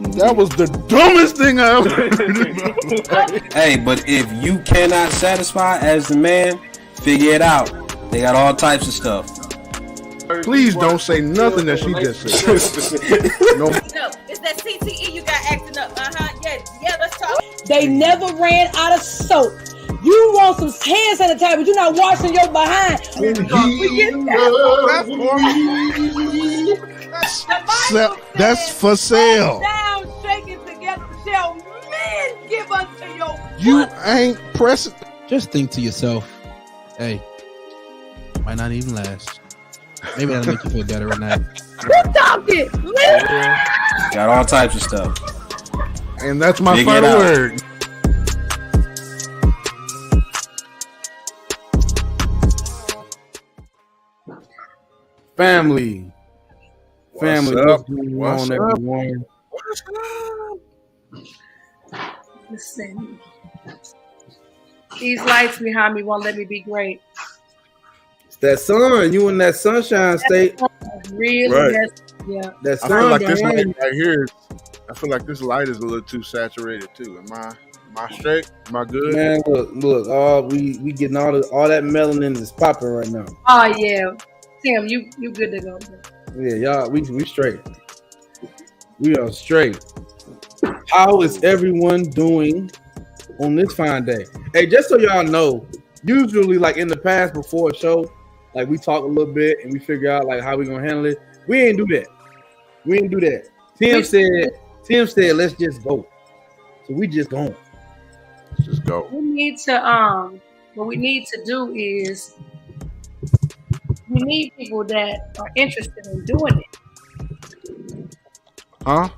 That was the dumbest thing I ever heard. Hey, but if you cannot satisfy as the man, figure it out. They got all types of stuff. Please don't say nothing that she just said. No. No, it's that CTE you got acting up. Yeah, let's talk. They never ran out of soap. You want some hand sanitizer, but you're not washing your behind. We get that. That's for sale. Down, shaking together, shall men give unto your You ain't pressing. Just think to yourself, hey, might not even last. Maybe that'll make you feel better at night. We're talking. Got all types of stuff. And that's my Figure it final out. word. Family. What's What's up? going What's on, up? everyone? Listen, these lights behind me won't let me be great. It's that sun. You in that sunshine state. Really? Right. Yeah. That I sun feel like this behind light you. right here. I feel like this light is a little too saturated too. Am I straight? Am I good? Man, look. All we getting all that melanin is popping right now. Oh yeah, Tim, you good to go. Yeah, y'all, we straight. We are straight. How is everyone doing on this fine day? Hey, just so y'all know, usually like in the past before a show, like we talk a little bit and we figure out like how we gonna handle it. We ain't do that. Tim said, let's just go. So we just going. Let's just go. We need to what we need to do is we need people that are interested in doing it. Huh?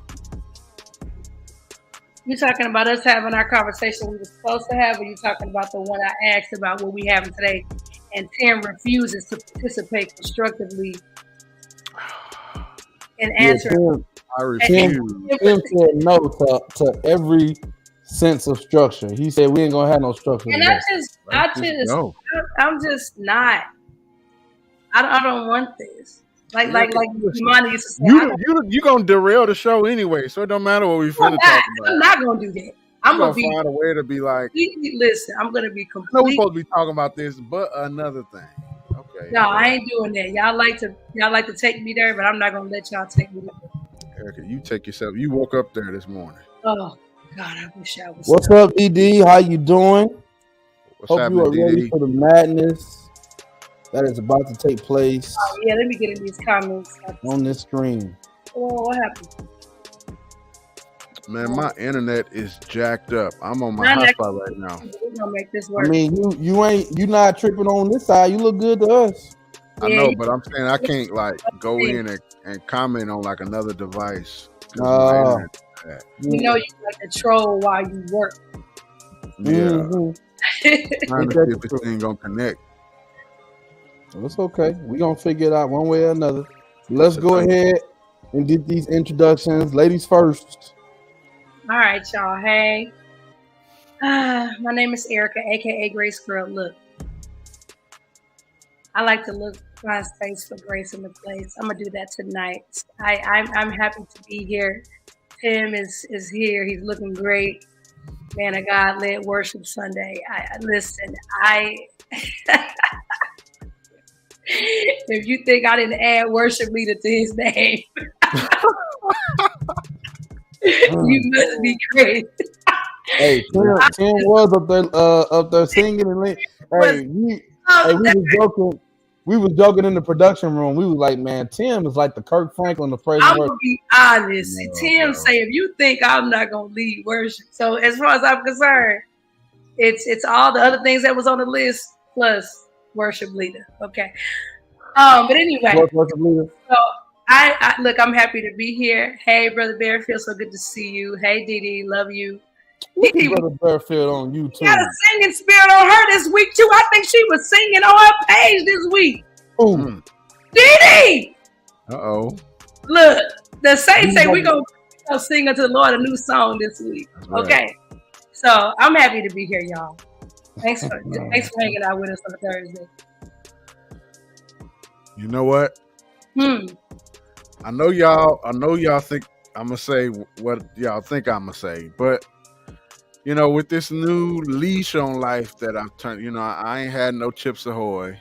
You talking about us having our conversation we were supposed to have, or you talking about the one I asked about what we having today, and Tim refuses to participate constructively and answer. I refuse. Tim said no to every sense of structure. He said we ain't gonna have no structure. And No. I'm just not. I don't want this. Like Imani used to say, You gonna derail the show anyway, so it don't matter what we finna talk about. I'm not gonna do that. I'm We're gonna be find a way to be like, listen. I'm gonna be no, we're complete. supposed to be talking about this, but another thing. Okay. No, I ain't doing that. Y'all like to take me there, but I'm not gonna let y'all take me there. Erica, you take yourself. You woke up there this morning. Oh God, I wish I was. What's up, DD? How you doing? What's Hope you are happening, ready DD? for the madness that is about to take place Oh, yeah, let me get in these comments. on this stream. Oh, what happened? Man, my internet is jacked up. I'm on my Not next- hotspot right now. We're gonna make this I work. mean, you not tripping on this side. You look good to us. I Yeah, know, you- but I'm saying I can't like go in and comment on like another device. 'Cause my Oh. internet's bad. you know you like to troll while you work. Yeah, Mhm. trying to see if this thing gonna connect. Well, it's okay. We gonna figure it out one way or another. Let's go ahead and do these introductions. Ladies first. All right, y'all. Hey, my name is Erica, aka Grace Girl. Look, I like to look my space for grace in the place. I'm gonna do that tonight. I'm happy to be here. Tim is here. He's looking great. Man of God led worship Sunday. I listen. If you think I didn't add worship leader to his name, you must be crazy. Hey, Tim was up there singing and hey, we was joking. We was joking in the production room. We was like, man, Tim is like the Kirk Franklin of praise I'm and gonna worship. be honest. Tim say if you think I'm not gonna lead worship, so as far as I'm concerned, it's all the other things that was on the list plus worship leader. Okay. But anyway, Worship leader. so I look. I'm happy to be here. Hey, brother Bearfield, so good to see you. Hey, Didi, love you. Didi, Brother Bearfield on YouTube. got a singing spirit on her this week too. I think she was singing on her page this week. Ooh. Didi, Uh-oh. look, the saints say we gonna sing unto the Lord a new song this week. Right. Okay, so I'm happy to be here, y'all. Thanks for hanging out with us on a Thursday. You know what? Hmm. I know y'all think I'm gonna say what y'all think I'm gonna say, but with this new leash on life that I've turned, I ain't had no Chips Ahoy,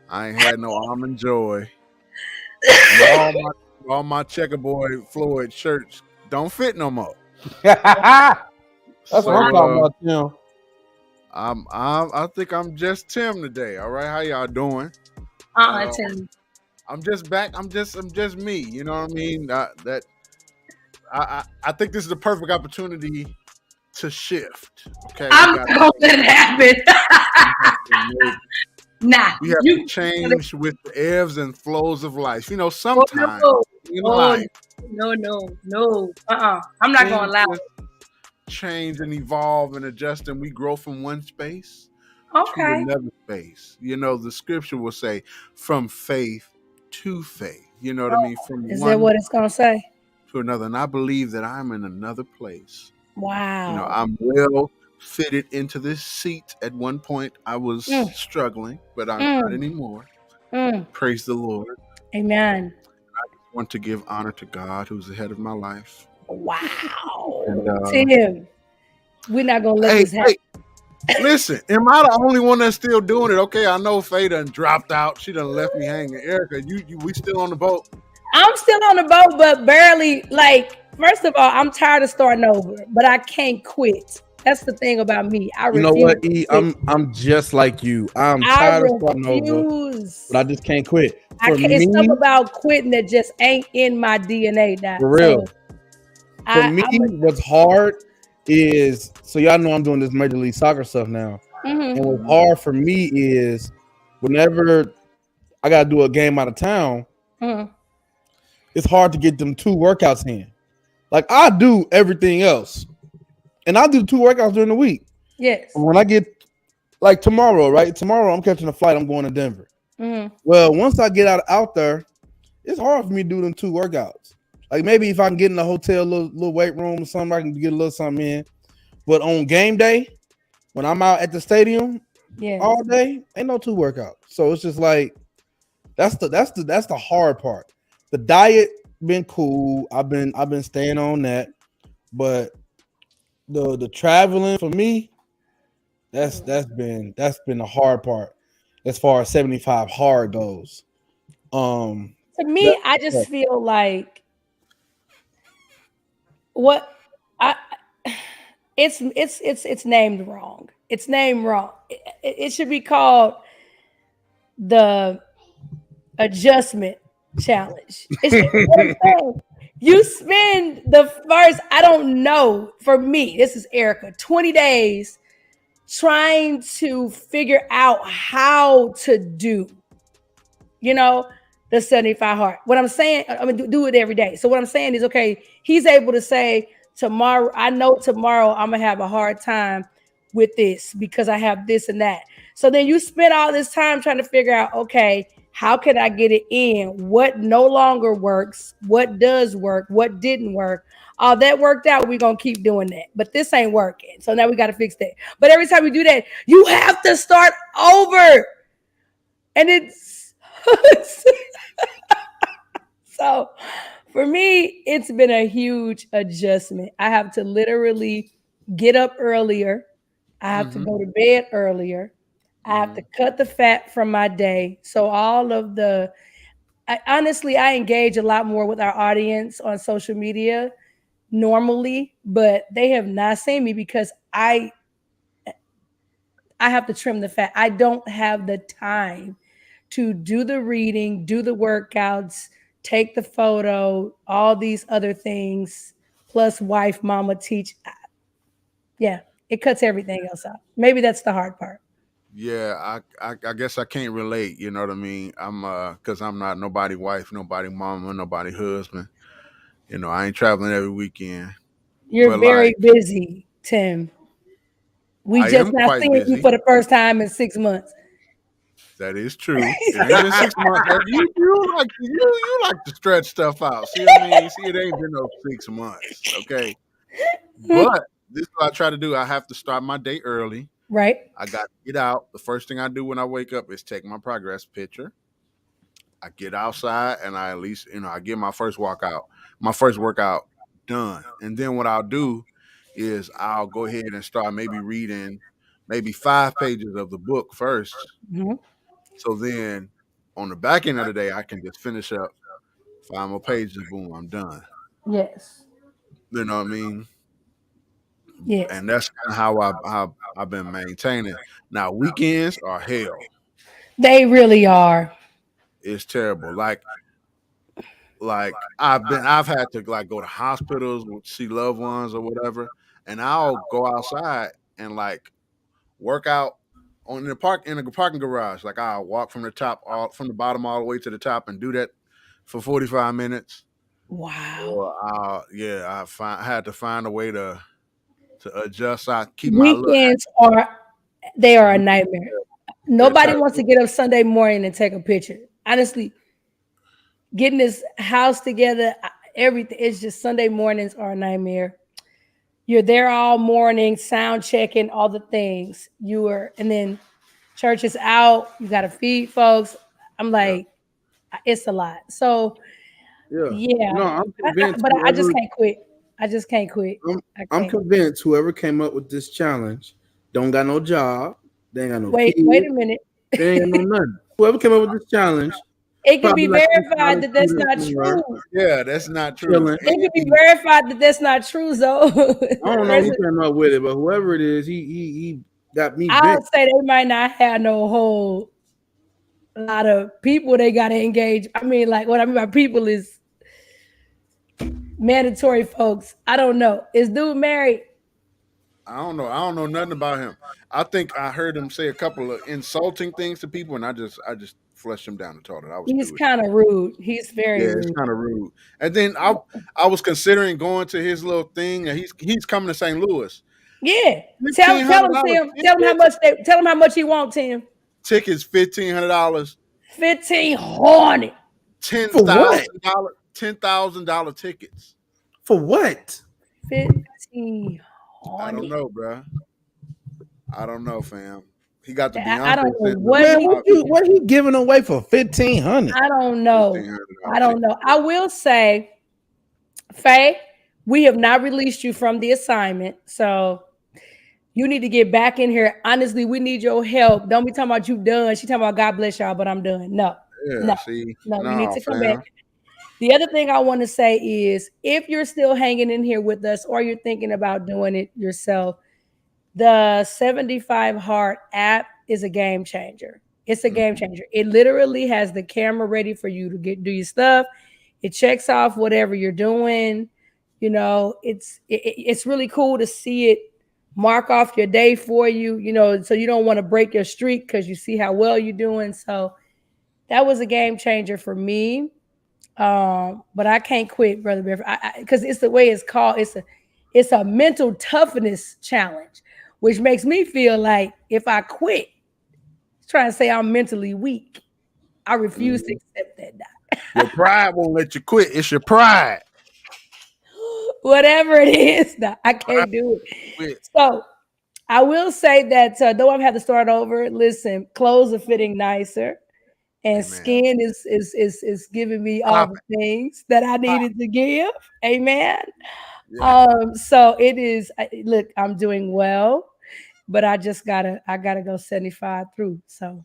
I ain't had no Almond Joy, and all my checkerboard Floyd shirts don't fit no more. That's So what I'm talking about, Tim. I think I'm just Tim today. All right, how y'all doing? Tim. I'm just back. I'm just me. You know what I mean? I think this is the perfect opportunity to shift. Okay, I'm not gonna let it happen. Nah, we have to change with the ebbs and flows of life. Sometimes in life, no. I'm not gonna allow it. Change and evolve and adjust, and we grow from one space to another space. The scripture will say, "From faith to faith." You know what I mean? From Is one that what it's gonna say? to another, and I believe that I'm in another place. Wow. I'm well fitted into this seat. At one point, I was struggling, but I'm not anymore. Praise the Lord. Amen. I want to give honor to God, who's the head of my life. Wow. And, Tim, we're not gonna let this happen. Hey, listen, am I the only one that's still doing it? Okay, I know Faye done dropped out. She done left me hanging. Erica, we still on the boat? I'm still on the boat, but barely. Like, first of all, I'm tired of starting over, but I can't quit. That's the thing about me. You know what, E? I'm just like you. I'm tired of starting over, but I just can't quit. It's something about quitting that just ain't in my DNA now. For real. What's hard is, so y'all know I'm doing this Major League Soccer stuff now. Mm-hmm. And what's hard for me is whenever I got to do a game out of town, it's hard to get them 2 workouts in. Like, I do everything else. And I do 2 workouts during the week. Yes. When I get, like tomorrow, right? Tomorrow I'm catching a flight. I'm going to Denver. Mm-hmm. Well, once I get out there, it's hard for me to do them 2 workouts. Like, maybe if I can get in a hotel, little weight room or something, I can get a little something in. But on game day, when I'm out at the stadium all day, ain't no 2 workouts. So it's just like, that's the hard part. The diet been cool. I've been staying on that, but the traveling for me, that's been the hard part as far as 75 hard goes. To me, I just feel like it's named wrong. It's named wrong. It should be called the adjustment challenge. You spend the first, I don't know, for me, this is Erica, 20 days trying to figure out how to do, the 75 hard. What I'm saying, I mean, do it every day. So what I'm saying is, okay, he's able to say tomorrow, I know tomorrow I'm going to have a hard time with this because I have this and that. So then you spend all this time trying to figure out, okay, how can I get it in? What no longer works? What does work? What didn't work? All that worked out, we're going to keep doing that. But this ain't working. So now we got to fix that. But every time we do that, you have to start over. And it's... So for me, it's been a huge adjustment. I have to literally get up earlier. I have to go to bed earlier. I have to cut the fat from my day. So all of honestly, I engage a lot more with our audience on social media normally, but they have not seen me because I have to trim the fat. I don't have the time to do the reading, do the workouts, take the photo, all these other things, plus wife, mama, teach. Yeah, it cuts everything else out. Maybe that's the hard part. Yeah, I guess I can't relate. You know what I mean? I'm because I'm not nobody wife, nobody mama, nobody husband. I ain't traveling every weekend. You're very busy, Tim. We just not seeing you for the first time in 6 months. That is true. It ain't been 6 months. You like to stretch stuff out. See what I mean? See, it ain't been no 6 months. Okay. But this is what I try to do. I have to start my day early. Right. I got to get out. The first thing I do when I wake up is take my progress picture. I get outside and I at least, I get my first workout done. And then what I'll do is I'll go ahead and start maybe reading maybe 5 pages of the book first. Mhm. So then on the back end of the day, I can just finish up 5 more pages, boom, I'm done. Yes. You know what I mean? Yes. And that's kind of how I've been maintaining. Now weekends are hell. They really are. It's terrible. Like I've had to like go to hospitals, see loved ones or whatever, and I'll go outside and like work out on the parking garage. Like I'll walk from the bottom all the way to the top and do that for 45 minutes. Wow. Or I had to find a way to adjust. I keep my look. Weekends they are a nightmare. Nobody wants to get up Sunday morning and take a picture. Honestly, getting this house together, everything, it's just Sunday mornings are a nightmare. You're there all morning, sound checking, all the things. And then church is out, you gotta feed folks. I'm like, it's a lot. So yeah. No, I'm convinced. I just can't quit. I just can't quit. I'm convinced whoever came up with this challenge don't got no job. They ain't got no wait a minute. They ain't got no nothing. Whoever came up with this challenge, it can be verified that that's not true. Yeah, that's not true. It can be verified that that's not true, though. I don't know who came up with it, but whoever it is, he got me. I would say they might not have no whole lot of people they got to engage. I mean, like what I mean by people is mandatory folks. I don't know. Is dude married? I don't know. I don't know nothing about him. I think I heard him say a couple of insulting things to people, and I just flushed him down the toilet. He's kind of rude. He's very rude. It's kind of rude. And then I was considering going to his little thing, and he's coming to St. Louis. Yeah, tell him, Tim. Tell him how much he wants, Tim. Tickets $1,500. $1,500. $10,000 tickets. For what? $1,500. I don't know, bro. I don't know, fam. He got the Beyonce. I don't know what he giving away for $1,500. I don't know. I don't know. I will say, Faye, we have not released you from the assignment, so you need to get back in here. Honestly, we need your help. Don't be talking about you done. She talking about God bless y'all, but I'm done. No, you need to come back. The other thing I want to say is if you're still hanging in here with us or you're thinking about doing it yourself, the 75 Hard app is a game changer. It's a game changer. It literally has the camera ready for you to do your stuff. It checks off whatever you're doing. You know, it's really cool to see it mark off your day for you, you know, so you don't want to break your streak because you see how well you're doing. So that was a game changer for me. But I can't quit, Brother Bear, because it's the way it's called. It's a mental toughness challenge, which makes me feel like if I quit, it's trying to say I'm mentally weak. I refuse to accept that. Your pride won't let you quit. It's your pride. Whatever it is, I can't do it. So I will say that though I've had to start over, listen, clothes are fitting nicer. And skin is giving me all the things that I needed to give. Amen. Yeah. So it is. Look, I'm doing well, but I gotta go 75 through. So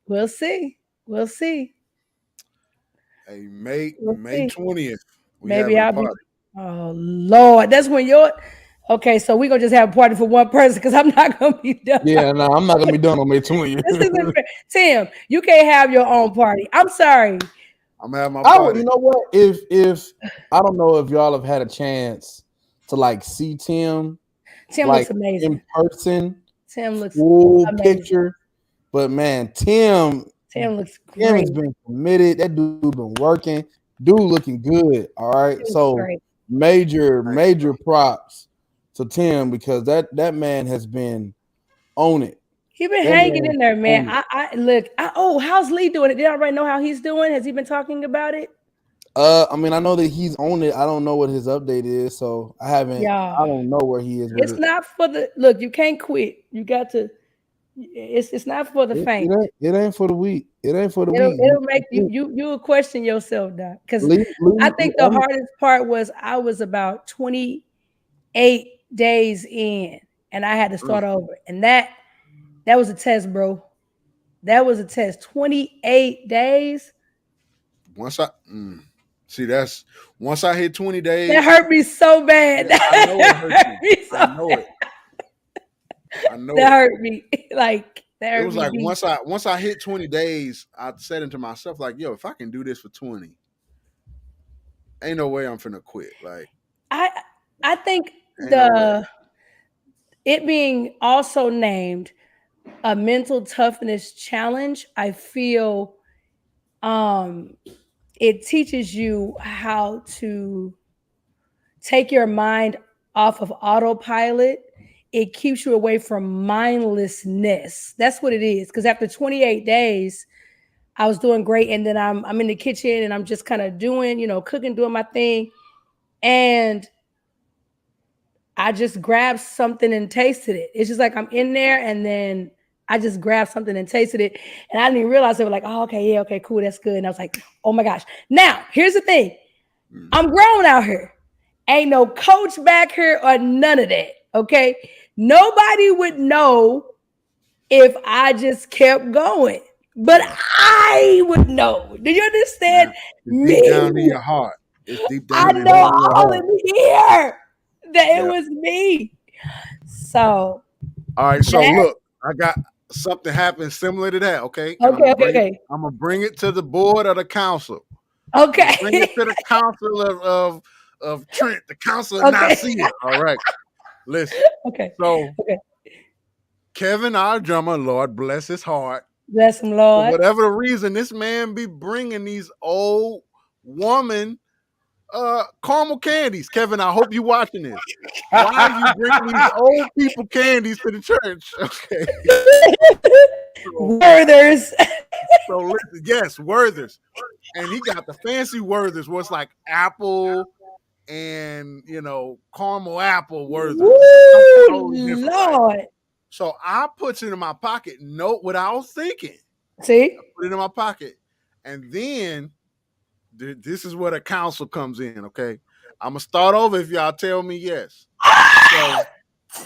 we'll see. We'll see. Hey, May 20th. Maybe I'll be. Oh Lord, that's when you're. Okay, so we're gonna just have a party for one person because I'm not gonna be done. Yeah, no, I'm not gonna be done on May 20th. Tim, you can't have your own party. I'm sorry. I'm gonna have my party. You know what? If I don't know if y'all have had a chance to like see Tim. Tim like, looks amazing in person. Tim looks full amazing. Picture, but man, Tim looks great. Tim has been committed. That dude been working. Dude looking good. All right, so great. major props to Tim because that man has been on it. He been hanging in there, man. How's Lee doing it? Did everybody know how he's doing? Has he been talking about it? I mean, I know that he's on it. I don't know what his update is, so I haven't. I don't know where he is. It's not for the look. You can't quit. You got to It's not for the faint. It ain't for the weak. It ain't for the weak. It'll make you'll question yourself, Doc. Because I think the hardest part was I was about 28 days in, and I had to start over, and that was a test, bro. That was a test. 28 days. Once I once I hit 20 days, that hurt me so bad. I know it hurt me. I know it. I know that hurt me. Like that hurt it was me like deep. once I hit 20 days, I said into myself, like, yo, if I can do this for 20, ain't no way I'm finna quit. Like I think no it being also named a mental toughness challenge, I feel it teaches you how to take your mind off of autopilot. It keeps you away from mindlessness. That's what it is. Because after 28 days, I was doing great. And then I'm in the kitchen and I'm just kind of doing, cooking, doing my thing. And I just grabbed something and tasted it. It's just like I'm in there and then I just grabbed something and tasted it. And I didn't even realize they were like, oh, okay, yeah, okay, cool, that's good. And I was like, oh my gosh. Now, here's the thing. I'm grown out here. Ain't no coach back here or none of that, okay? Nobody would know if I just kept going. But I would know. Do you understand? It's deep down in your heart. It's deep down I know all in here that it was me. So. All right, so look, I got something happened similar to that, okay? Okay. I'm going to bring it to the board of the council. Okay. Bring it to the council of Trent, the council of Nicaea. All right. Listen. Okay. So, Kevin, our drummer, Lord bless his heart. Bless him, Lord. For whatever the reason, this man be bringing these old woman caramel candies. Kevin, I hope you watching this. Why are you bringing these old people candies to the church? Okay. Werther's. So listen, yes, Werther's. And he got the fancy Werther's where it's like apple and caramel apple Werther's. Ooh, Lord. Right? So I put it in my pocket, without thinking. See? I put it in my pocket. And then this is where the council comes in, okay? I'm going to start over if y'all tell me yes. So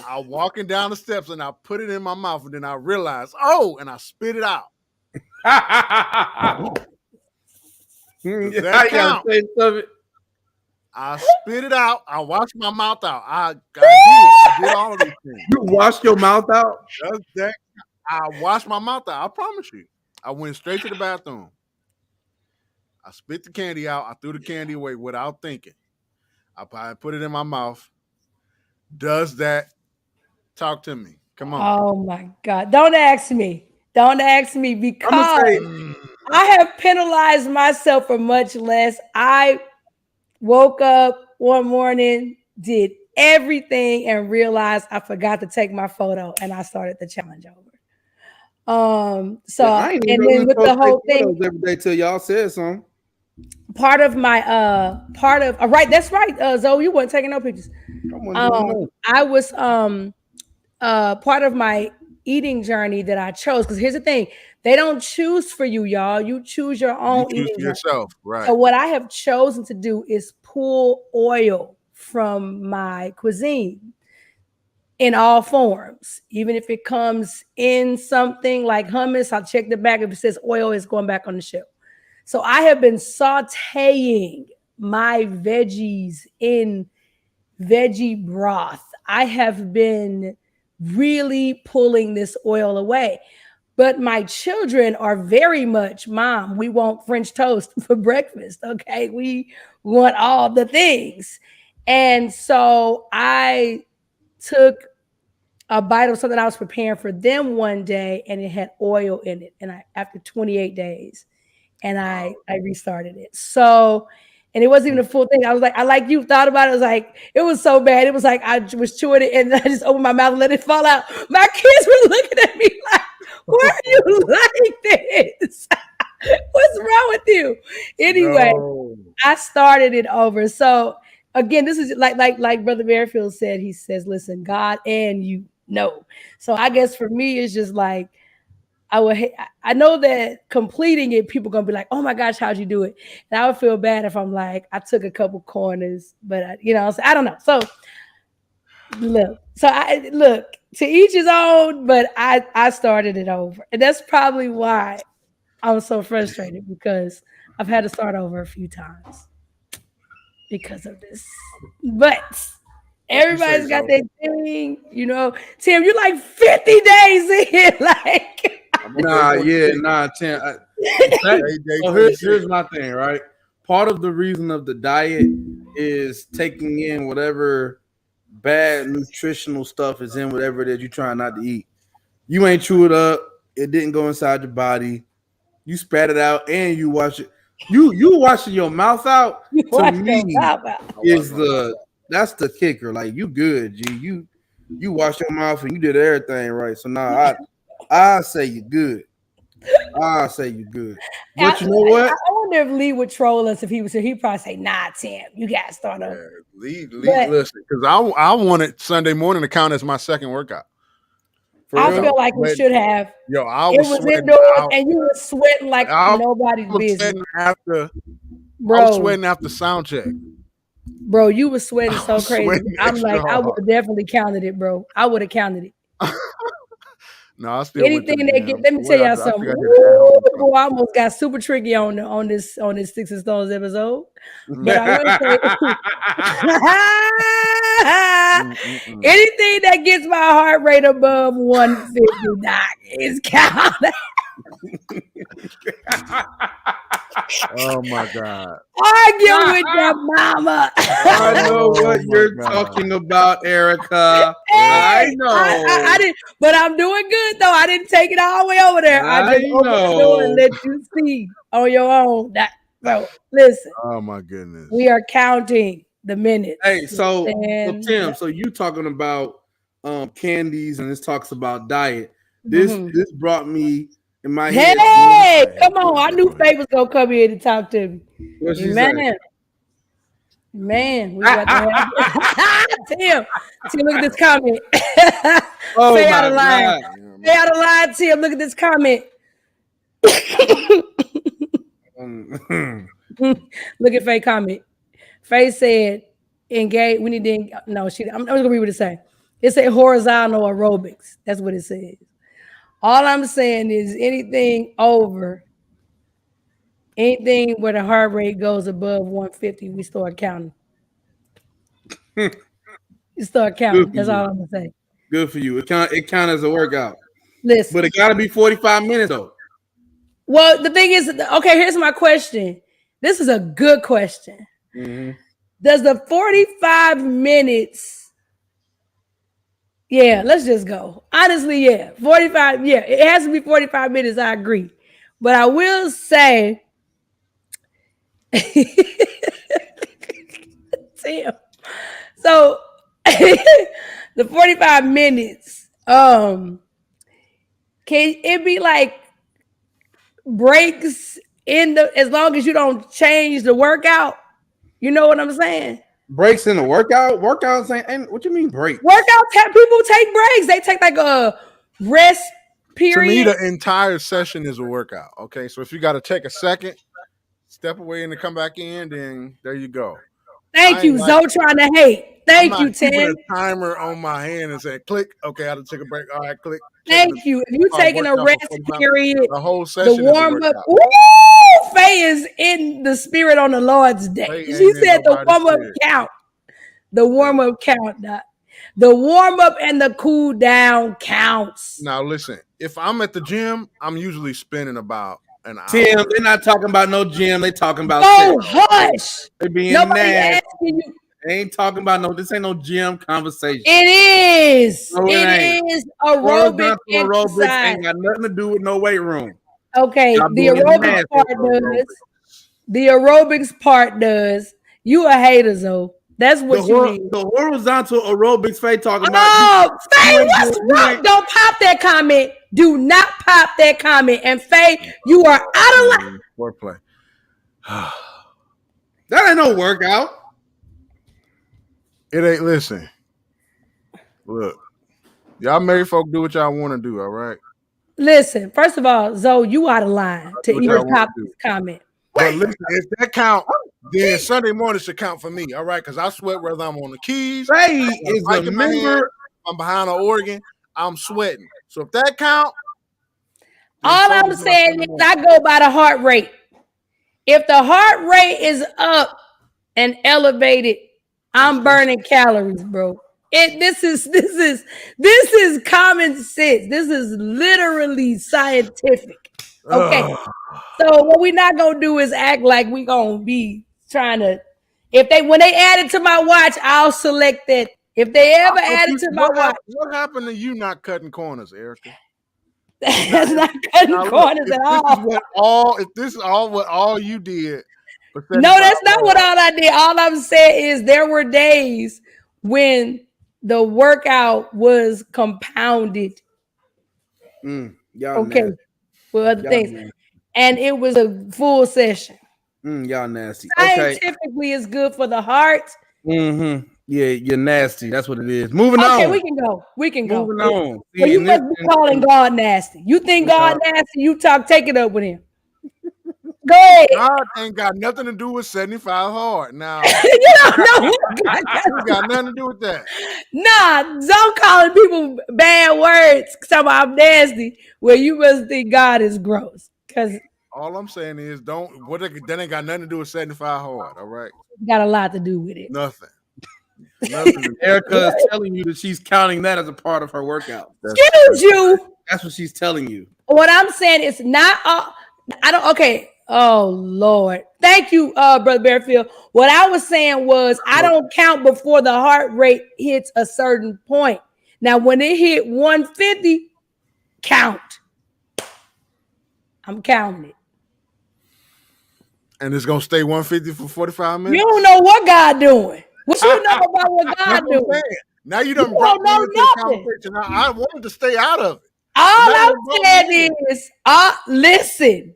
I'm walking down the steps and I put it in my mouth and then I realized, and I spit it out. Does that count? I spit it out. I washed my mouth out. I did all of these things. You washed your mouth out? I washed my mouth out. I promise you. I went straight to the bathroom. I spit the candy out. I threw the candy away without thinking. I put it in my mouth. Does that talk to me? Come on. Oh my God. Don't ask me. Don't ask me because I have penalized myself for much less. I woke up one morning, did everything, and realized I forgot to take my photo, and I started the challenge over. And then with the whole thing every day till y'all said something. Part of right, that's right, Zoe, you weren't taking no pictures. I was part of my eating journey that I chose, because here's the thing, they don't choose for you, y'all. You choose your own eating journey. Yourself, right? So what I have chosen to do is pull oil from my cuisine in all forms. Even if it comes in something like hummus, I'll check the back. If it says oil, it's going back on the shelf. So I have been sauteing my veggies in veggie broth. I have been really pulling this oil away. But my children are very much, Mom, we want French toast for breakfast, okay? We want all the things. And so I took a bite of something I was preparing for them one day, and it had oil in it. And after 28 days, and I restarted it. So, and it wasn't even a full thing. I was like you thought about it. It was like, it was so bad. It was like I was chewing it and I just opened my mouth and let it fall out. My kids were looking at me like, why are you like this? What's wrong with you? Anyway, I started it over. So again, this is like Brother Merrifield said. He says, listen, God and you No. So I guess for me, it's just like I know that completing it, people gonna be like, "Oh my gosh, how'd you do it?" And I would feel bad if I'm like, I took a couple corners, but I don't know. So look to each his own. But I started it over, and that's probably why I'm so frustrated because I've had to start over a few times because of this. But everybody's got their thing, Tim, you're like 50 days in, like. Tim. Here's my thing, right? Part of the reason of the diet is taking in whatever bad nutritional stuff is in whatever it is you're trying not to eat. You ain't chew it up. It didn't go inside your body. You spat it out and you wash it. You washing your mouth out to me that's the kicker. Like you good, G. You wash your mouth and you did everything right. So now I say you good. I say you good. But you know what? I wonder if Lee would troll us if he was here. He'd probably say, "Nah, Tim, you got to start over." Lee, listen, because I wanted Sunday morning to count as my second workout. I feel like we should have. Yo, it was indoors, and you were sweating like nobody's business. I was sweating after sound check. Bro, you were sweating so crazy. I'm like, I would have definitely counted it, bro. I would have counted it. No, I still anything that get. Let me tell y'all something. I almost got super tricky on this Sticks and Stones episode. But I want to say, anything that gets my heart rate above 150, doc, is counted. Oh my God! Argue with your mama. I know what you're talking about, Erica. I know. I didn't, but I'm doing good though. I didn't take it all the way over there. I just opened the door and let you see on your own. Bro, listen. Oh my goodness. We are counting the minutes. Hey, so Tim, so you talking about candies and this talks about diet. This brought me in my head. Hey, come on. I knew Faye was gonna come here to talk to me. Man, we got to have Tim, look at this comment. Stay out of line. Stay out of line, Tim. Look at this comment. Look at Faye comment. Faye said, "Engage. We need to." No, I'm gonna read what it say. It said horizontal aerobics. That's what it says. All I'm saying is anything where the heart rate goes above 150, we start counting. You start counting. That's all I'm gonna say. Good for you. It count as a workout. Listen, but it gotta be 45 minutes though. Well, the thing is, okay, here's my question. This is a good question. Mm-hmm. Does the 45 minutes? Yeah, let's just go. Honestly, yeah. 45, yeah. It has to be 45 minutes, I agree. But I will say, Tim. So the 45 minutes, can it be like breaks as long as you don't change the workout? You know what I'm saying? Breaks in the workout? Workouts ain't what you mean break? Workouts people take breaks. They take like a rest period. To me, the entire session is a workout. Okay, so if you got to take a second, step away and then come back in, then there you go. Thank you, Zoe trying to hate. Thank you, Tim. A timer on my hand and say click. Okay, I had to take a break. All right, click. Thank you. If you're taking a rest period, the whole session, the warm up. Faye is in the spirit on the Lord's Day. She said the warm up count. The warm up count. The warm up and the cool down counts. Now listen, if I'm at the gym, I'm usually spending about an hour. Tim, they're not talking about no gym. They talking about hush. They being Nobody nasty. asking you. They ain't talking about this ain't no gym conversation. It is. No, it is aerobic exercise. Ain't got nothing to do with no weight room. Okay, the aerobics part does. The aerobics part does. You a hater, Zoe. That's what you mean. The horizontal aerobics Faye talking about. Oh, Faye, what's wrong? Don't pop that comment. Do not pop that comment. And Faye, you are out of line. Foreplay. That ain't no workout. It ain't. Listen, look. Y'all married folk do what y'all want to do. All right. Listen, first of all, Zoe, you out of line to What even y'all wanna cop do. this comment. But listen, if that count, then Sunday morning should count for me. All right, because I sweat whether I'm on the keys, Ray I got a is mic a in my hand, member. I'm behind an organ, I'm sweating. So if that count, then All I'm Sunday saying morning. is I go by the heart rate. If the heart rate is up and elevated, I'm burning calories, bro. This is common sense. This is literally scientific. Okay. Ugh. So what we're not gonna do is act like we gonna be trying to. When they add it to my watch, I'll select that. If they ever add it to my watch, What happened to you not cutting corners, Erica? that's not cutting Now, look, corners at all. if this is all you did. for No, that's 75 not what hours, all I did. All I'm saying is there were days when the workout was compounded. Y'all Okay, nasty. with other Y'all things, nasty. and it was a full session. Y'all nasty. Okay. Scientifically, it's good for the heart. Mm-hmm. Yeah, you're nasty. That's what it is. Moving Okay, on. we can go. We can go. Moving on. Well, you must be calling God nasty. You think God nasty? You take it up with him. Go ahead. God ain't got nothing to do with 75 hard. Now, You don't know what God it got nothing to do with that. Nah, don't calling people bad words. Talking about I'm nasty. Well, you must think God is gross because All I'm saying is, that ain't got nothing to do with 75 hard. All right, it got a lot to do with it. nothing. Nothing. Erica is telling you that she's counting that as a part of her workout. Excuse you. That's what she's telling you. What I'm saying is not all. I don't. Okay. Oh Lord. Thank you, Brother Bearfield. What I was saying was I don't count before the heart rate hits a certain point. Now, when it hit 150, count. I'm counting it. And it's gonna stay 150 for 45 minutes. You don't know what God doing. What you know about what God That's what I'm doing? saying. Now you done You brought don't me know into the nothing. conversation. I wanted to stay out of it. All Now I'm you brought saying me in. is, listen.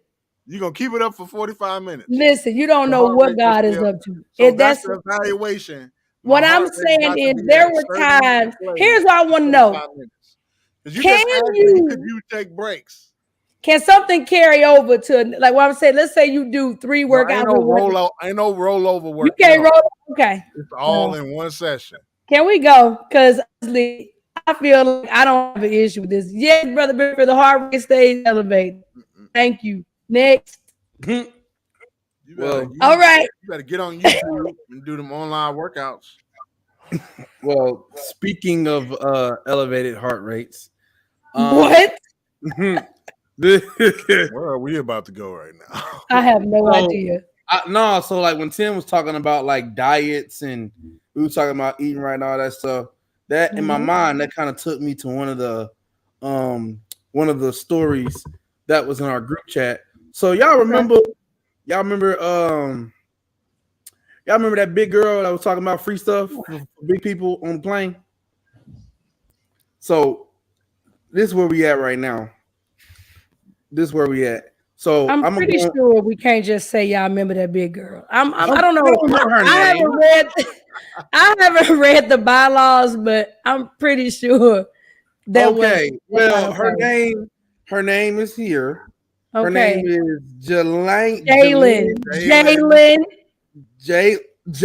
You're gonna keep it up for 45 minutes. Listen, you don't The know heart what rate God will is stay up. up to. So If that's that's the evaluation. what My I'm heart rate got saying to is be there at were a certain times. place Here's what I want to for know. 45 minutes. 'Cause you Can just asked me, you could you take breaks? can something carry over to like what I'm saying? Let's say you do 3 No, workouts. ain't no rollover work. You can't no. roll. Okay. It's all in one session. Can we go? Because I feel like I don't have an issue with this. Yes, Brother Bear, the heart rate stays elevated. Thank you. Next. All right. You better get on YouTube and do them online workouts. Well, speaking of elevated heart rates, What? Where are we about to go right now? I have no idea. So like when Tim was talking about like diets and we were talking about eating right and all that stuff, that in my mind that kind of took me to one of the stories that was in our group chat. So y'all remember that big girl that was talking about free stuff for big people on the plane? So this is where we at right now. So I'm pretty sure we can't just say y'all remember that big girl. I don't know. I haven't read the bylaws, but I'm pretty sure that well, her name is here. Her name is Jalen.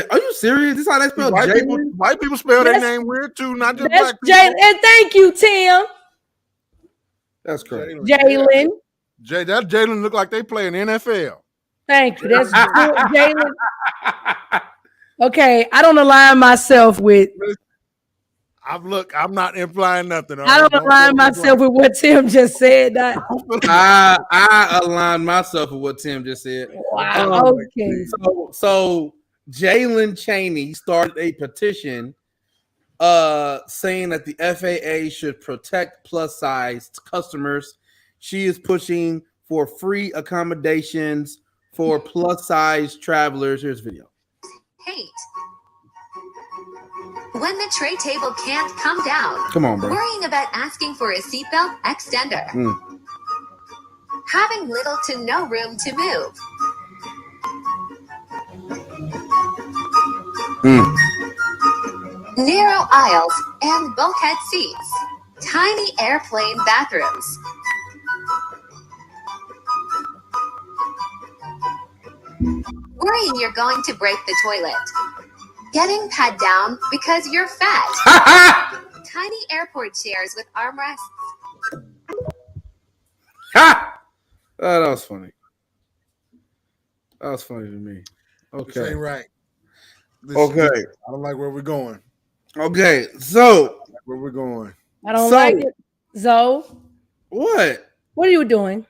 Are you serious? This is how they spell Jalen? White people spell their name weird too, not just black people. And thank you, Tim. That's correct. Jalen. That Jalen look like they play in NFL. Thank you. That's Jalen. Okay, I don't align myself with. I'm not implying nothing. I don't align myself with what Tim just said. I align myself with what Tim just said. Wow. Okay. So Jalen Chaney started a petition saying that the FAA should protect plus-sized customers. She is pushing for free accommodations for plus-size travelers. Here's video. Hate. When the tray table can't come down. Come on, bro. Worrying about asking for a seatbelt extender. Having little to no room to move. Narrow aisles and bulkhead seats. Tiny airplane bathrooms. Worrying you're going to break the toilet. Getting pat down because you're fat. Tiny airport chairs with armrests. Ha! Oh, that was funny. That was funny to me. This Okay. ain't right. Okay. I don't like where we're going. Okay. So Where we're going. I don't So- like it. Zoe, what? what are you doing?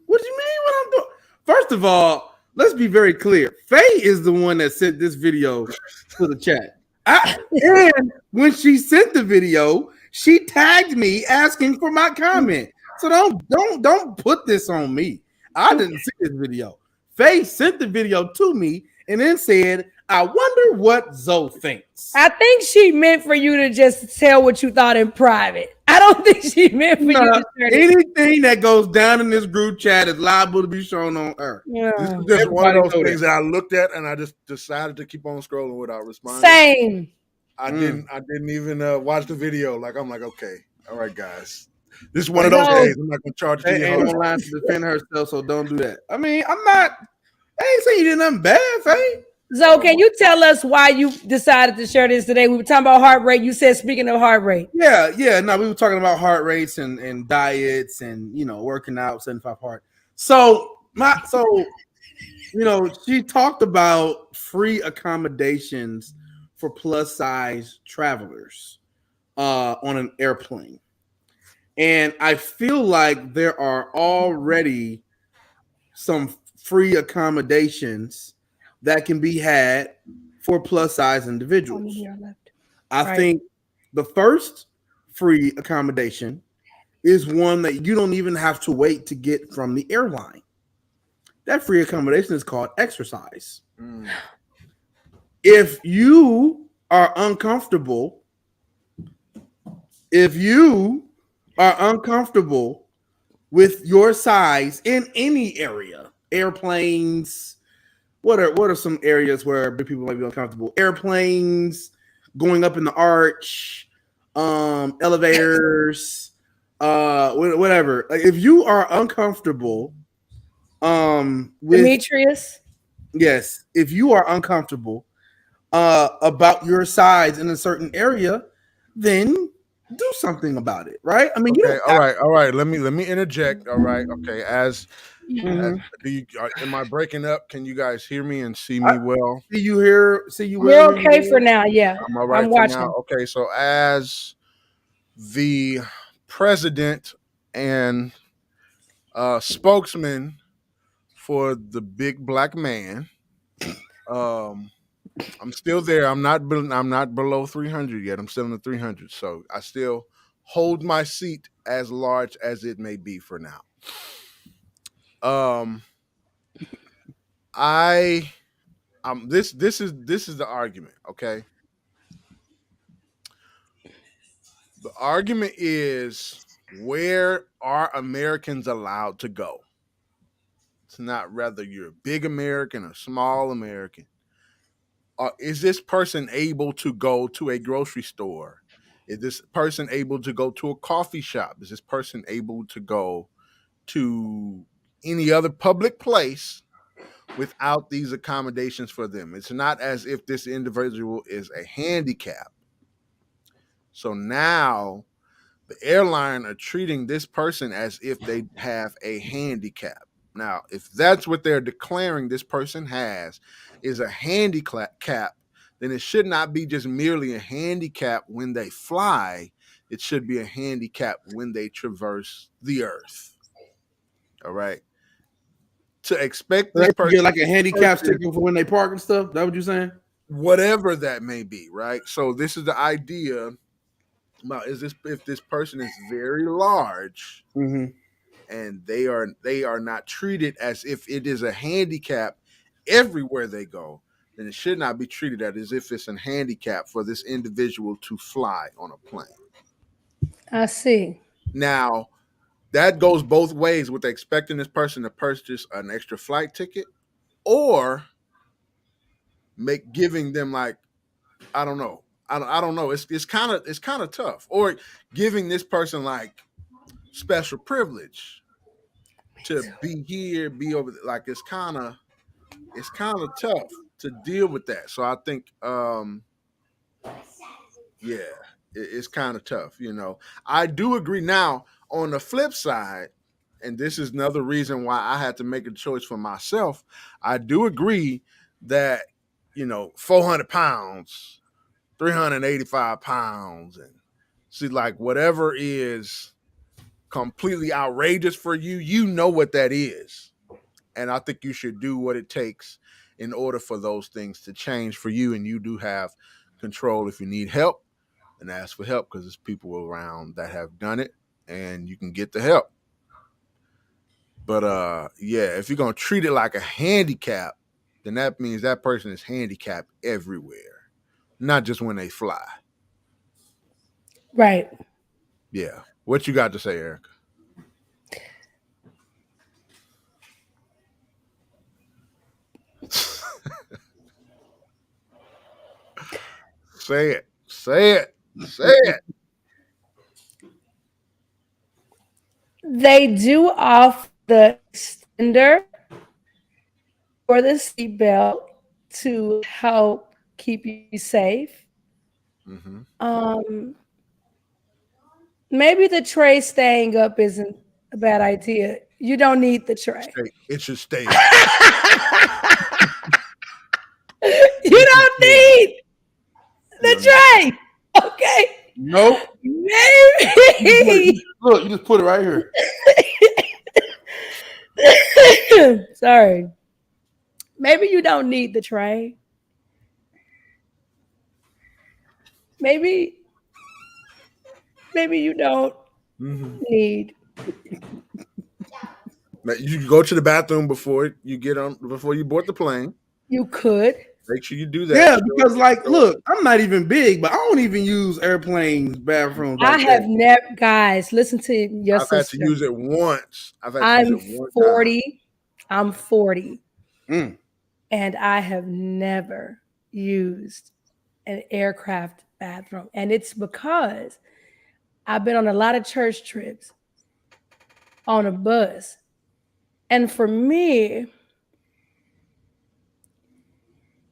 What do you mean what I'm doing? First of all, let's be very clear. Faye is the one that sent this video to the chat. And when she sent the video, she tagged me asking for my comment. So don't put this on me. I didn't see this video. Faye sent the video to me and then said, I wonder what Zoe thinks. I think she meant for you to just tell what you thought in private. I don't think she meant for you to share it. Anything that goes down in this group chat is liable to be shown on earth. Yeah. This is just one Everybody of those know things that I looked at and I just decided to keep on scrolling without responding. Same. I didn't even watch the video. Like I'm like, okay, all right, guys. This is one of those No. days. I'm not gonna charge it to Faye your ain't heart. online to defend herself, so don't do that. I mean, I ain't saying you did nothing bad, Faye. So can you tell us why you decided to share this today? We were talking about heart rate. You said speaking of heart rate. Yeah. No, we were talking about heart rates and diets and working out 75 hard. So she talked about free accommodations for plus size travelers on an airplane. And I feel like there are already some free accommodations that can be had for plus size individuals. I think the first free accommodation is one that you don't even have to wait to get from the airline. That free accommodation is called exercise. If you are uncomfortable with your size in any area, airplanes, what are some areas where people might be uncomfortable? Airplanes, going up in the arch, elevators, whatever. Like if you are uncomfortable, with Demetrius. yes, if you are uncomfortable about your size in a certain area, then do something about it, right? I mean, Okay, all right. Let me interject. All right, okay. Mhm. Am I breaking up? Can you guys hear me and see me well? See you here. See you. We're okay for now. Yeah. I'm all right I'm for watching. now. Okay, so as the president and spokesman for the big black man, I'm still there. I'm not below 300 yet. I'm still in the 300. So I still hold my seat as large as it may be for now. This is the argument, okay? The argument is, where are Americans allowed to go? It's not whether you're a big American or small American. Is this person able to go to a grocery store? Is this person able to go to a coffee shop? Is this person able to go to any other public place without these accommodations for them? It's not as if this individual is a handicap. So now the airline are treating this person as if they have a handicap. Now, if that's what they're declaring this person has is a handicap, then it should not be just merely a handicap when they fly. It should be a handicap when they traverse the earth. All right. To expect this person get like a handicap sticker for when they park and stuff. That what you're saying? Whatever that may be, right? So this is the idea about if this person is very large, and they are not treated as if it is a handicap everywhere they go, then it should not be treated as if it's a handicap for this individual to fly on a plane. I see. Now, that goes both ways with expecting this person to purchase an extra flight ticket or giving them, like, I don't know. I don't know. It's kind of tough. Or giving this person like special privilege to be here, be over there. Like it's kind of tough to deal with that. So I think it's kind of tough, you know. I do agree. Now, on the flip side, and this is another reason why I had to make a choice for myself, I do agree that, you know, 400 pounds, 385 pounds, and see, like, whatever is completely outrageous for you, you know what that is. And I think you should do what it takes in order for those things to change for you. And you do have control if you need help, and ask for help, because there's people around that have done it and you can get the help. But if you're gonna treat it like a handicap, then that means that person is handicapped everywhere, not just when they fly. Right. Yeah. What you got to say, Erica? Say it. Say it. Say it. They do off the extender or the seatbelt to help keep you safe. Mm-hmm. Maybe the tray staying up isn't a bad idea. You don't need the tray. It should stay. You don't need the tray. Okay. Nope. Maybe. Look, you just put it right here. Sorry. Maybe you don't need the tray. Maybe you don't need. You go to the bathroom before you board the plane. You could. Make sure you do that. Yeah, because like, look, I'm not even big, but I don't even use airplanes bathrooms. I have never, guys. Listen to your sister. I've had to use it once. I'm 40. I'm 40, and I have never used an aircraft bathroom, and it's because I've been on a lot of church trips on a bus, and for me,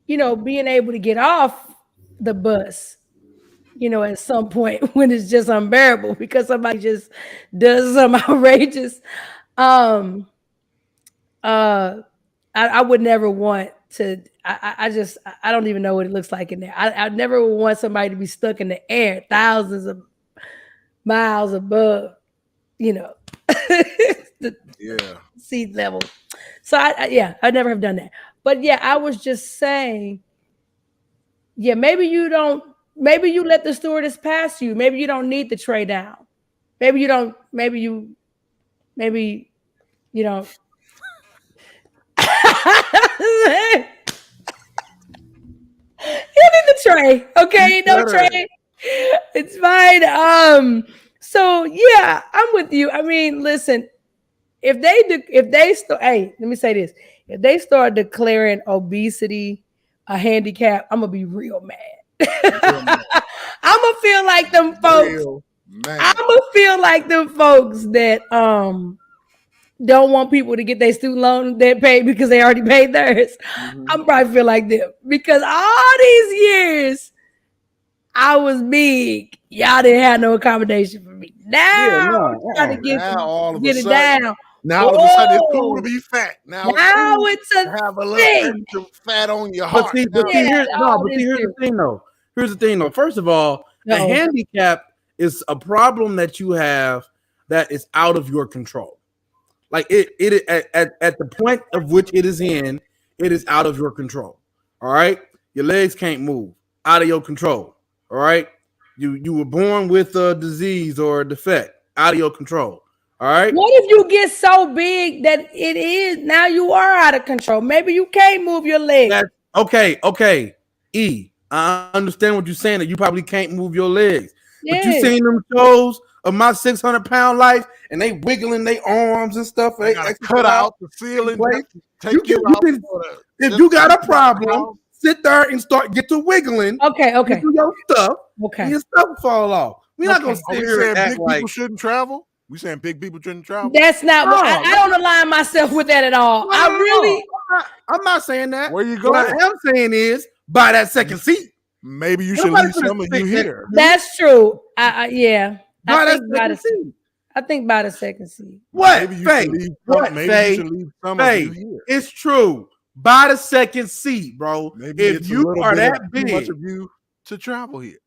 you know, being able to get off the bus, you know, at some point when it's just unbearable because somebody just does something outrageous. I would never want to. I don't even know what it looks like in there. I never would want somebody to be stuck in the air, thousands of miles above, you know, the sea level. So I'd never have done that. But yeah, I was just saying, maybe you let the stewardess pass you. Maybe you don't need the tray down. Maybe you don't. Maybe you don't. You need the tray, okay? No tray. It's fine. So yeah, I'm with you. I mean, listen, let me say this. If they start declaring obesity a handicap, I'm gonna be real mad. I'm gonna feel like them folks. I'm gonna feel like them folks that don't want people to get their student loan debt paid because they already paid theirs. I'm probably feel like them because all these years I was big. Y'all didn't have no accommodation for me. Now I'm trying to get it down. Now all of a sudden it's cool to be fat. Now it's a have a little extra fat on your heart. Here's the thing though. Here's the thing though. First of all, a handicap is a problem that you have that is out of your control. Like it at the point of which it is in, it is out of your control. All right, your legs can't move, out of your control. All right, you were born with a disease or a defect, out of your control. All right. What if you get so big that it is now you are out of control? Maybe you can't move your legs. Okay. I understand what you're saying, that you probably can't move your legs. But you seen them shows of my 600-pound life and they wiggling their arms and stuff. They cut out the ceiling. If you got a problem, sit there and get to wiggling. Okay. You do your stuff. Okay. And your stuff will fall off. We're not gonna Are sit we here saying and act big like people shouldn't travel? We saying big people shouldn't travel? That's not what I don't align myself with that at all. I'm not saying that. Where you What going? I am saying is buy that second seat. Maybe you should leave some of you here. That's true. Yeah. Buy that think by second the, seat. I think by the second seat. What? Maybe you Faye? should leave What? some, maybe Faye? you should leave some of you here. It's true. Buy the second seat, bro. Maybe If it's a you little are bit that of too much big, of you to travel here.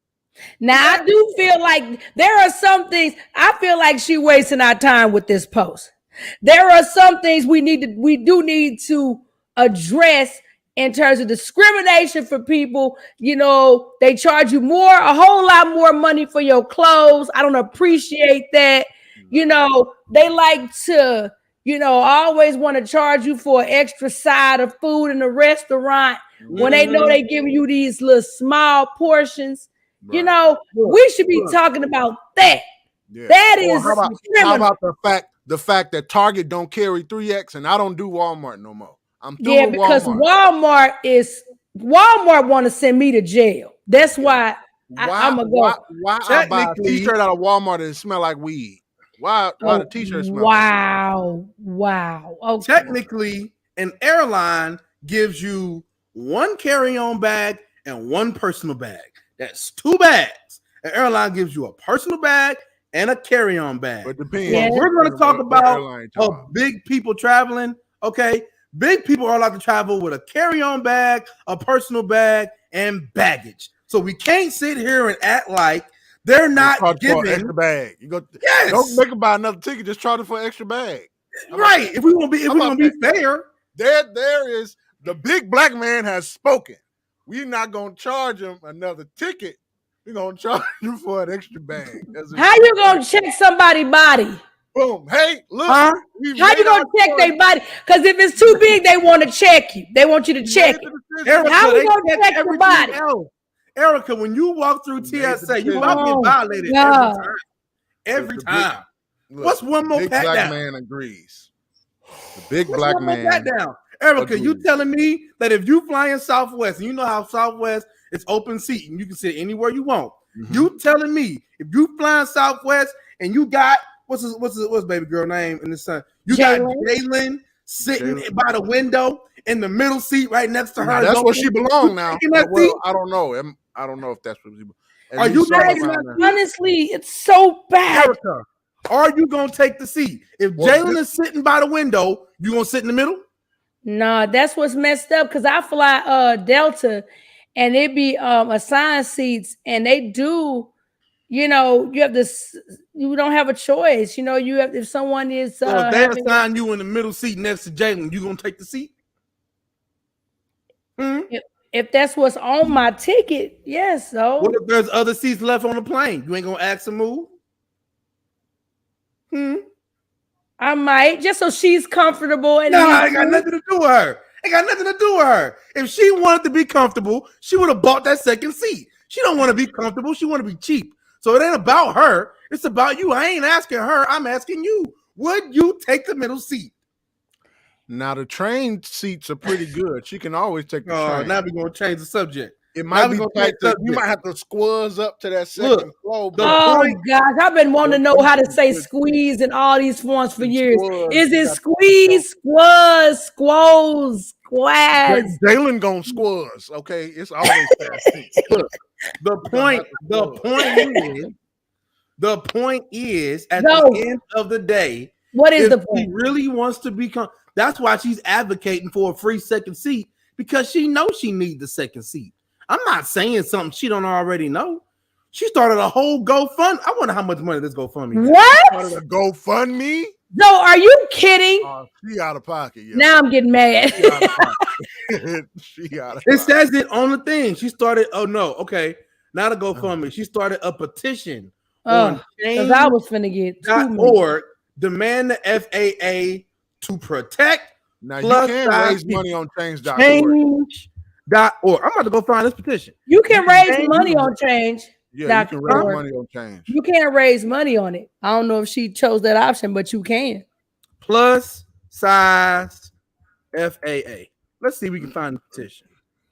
Now I do feel like there are some things I feel like she wasting our time with this post. There are some things we do need to address in terms of discrimination for people. You know, they charge you a whole lot more money for your clothes. I don't appreciate that. You know, they like to, always want to charge you for an extra side of food in the restaurant when they know they giving you these little small portions. Right. We should be talking about that. Yeah. That is how about the fact that Target don't carry 3X and I don't do Walmart no more. I'm through because Walmart want to send me to jail. That's why I'm gonna go. Why I buy a t-shirt out of Walmart and it smell like weed? Why the t-shirt smell Wow. Okay. Technically, an airline gives you one carry-on bag and one personal bag. That's 2 bags. An airline gives you a personal bag and a carry-on bag. But depends. Yeah. We're going to talk about big people traveling. Okay, big people are allowed to travel with a carry-on bag, a personal bag, and baggage. So we can't sit here and act like they're not giving an extra bag. Yes. Don't make them buy another ticket. Just charge them for an extra bag. Right. If we want to be fair, there is the big black man has spoken. We're not gonna charge him another ticket. We're gonna charge him for an extra bag. How you gonna check somebody's body? Boom. Hey, look. How you gonna check their body? Because if it's too big, they want to check you. They want you to check it. Erica, how we gonna check your body? Erica, when you walk through TSA, you about to get violated every time. Look, what's one more big pat black down? Man agrees. The big black man. Pat down? Erica, agrees. you telling me that if you fly in Southwest, and you know how Southwest is open seat and you can sit anywhere you want. Mm-hmm. You telling me if you fly in Southwest and you got what's baby girl name in the sun? You got Jalen sitting by the window in the middle seat right next to her. Now, that's where she belongs now. Well, I don't know. I don't know if that's what she belongs. Are you honestly? It's so bad. Erica, are you gonna take the seat? If Jalen is sitting by the window, you gonna sit in the middle? No, that's what's messed up. Because I fly Delta, and it be assigned seats, and they do. You have this. You don't have a choice. You have if someone is. So if they assign you in the middle seat next to Jalen, you gonna take the seat? If that's what's on my ticket, yes. So what if there's other seats left on the plane? You ain't gonna ask to move? I might, just so she's comfortable. And no, it got nothing to do with her. It got nothing to do with her. If she wanted to be comfortable, she would have bought that second seat. She don't want to be comfortable. She want to be cheap. So it ain't about her. It's about you. I ain't asking her. I'm asking you. Would you take the middle seat? Now the train seats are pretty good. She can always take the train. Now we're gonna change the subject. It might be tight. You might have to squeeze up to that second floor. Oh gosh, I've been wanting to know how to say squeeze in all these forms for years. Is it squeeze, squaz? Jalen gonna squaz. Okay, it's always fast. Look, the point is, at the end of the day, what is the point? She really wants to become. That's why she's advocating for a free second seat, because she knows she needs the second seat. I'm not saying something she don't already know. She started a whole GoFundMe. I wonder how much money this GoFundMe. What? Started a GoFundMe? No, are you kidding? She out of pocket. Yeah. Now I'm getting mad. She out of pocket. It says it on the thing. She started. Oh no. Okay. Not a GoFundMe. She started a petition on because I was finna get .org demand the FAA to protect. Now you can raise money on change.org. Change.org. I'm about to go find this petition. You can raise money on change. Yeah, you can raise money on change. You can't raise money on it. I don't know if she chose that option, but you can. Plus size FAA. Let's see if we can find the petition.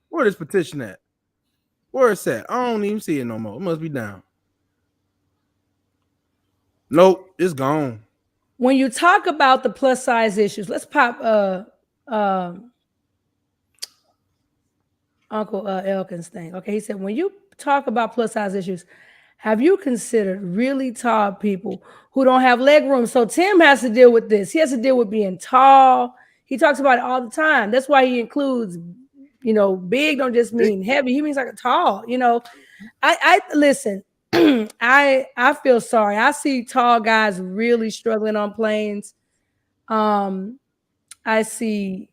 Where this petition at? Where it's at? I don't even see it no more. It must be down. Nope, it's gone. When you talk about the plus size issues, let's pop Uncle Elkins thing. Okay, he said, when you talk about plus size issues, have you considered really tall people who don't have leg room? So Tim has to deal with this. He has to deal with being tall. He talks about it all the time. That's why he includes, big don't just mean heavy. He means like a tall, I listen, I feel sorry. I see tall guys really struggling on planes. I see,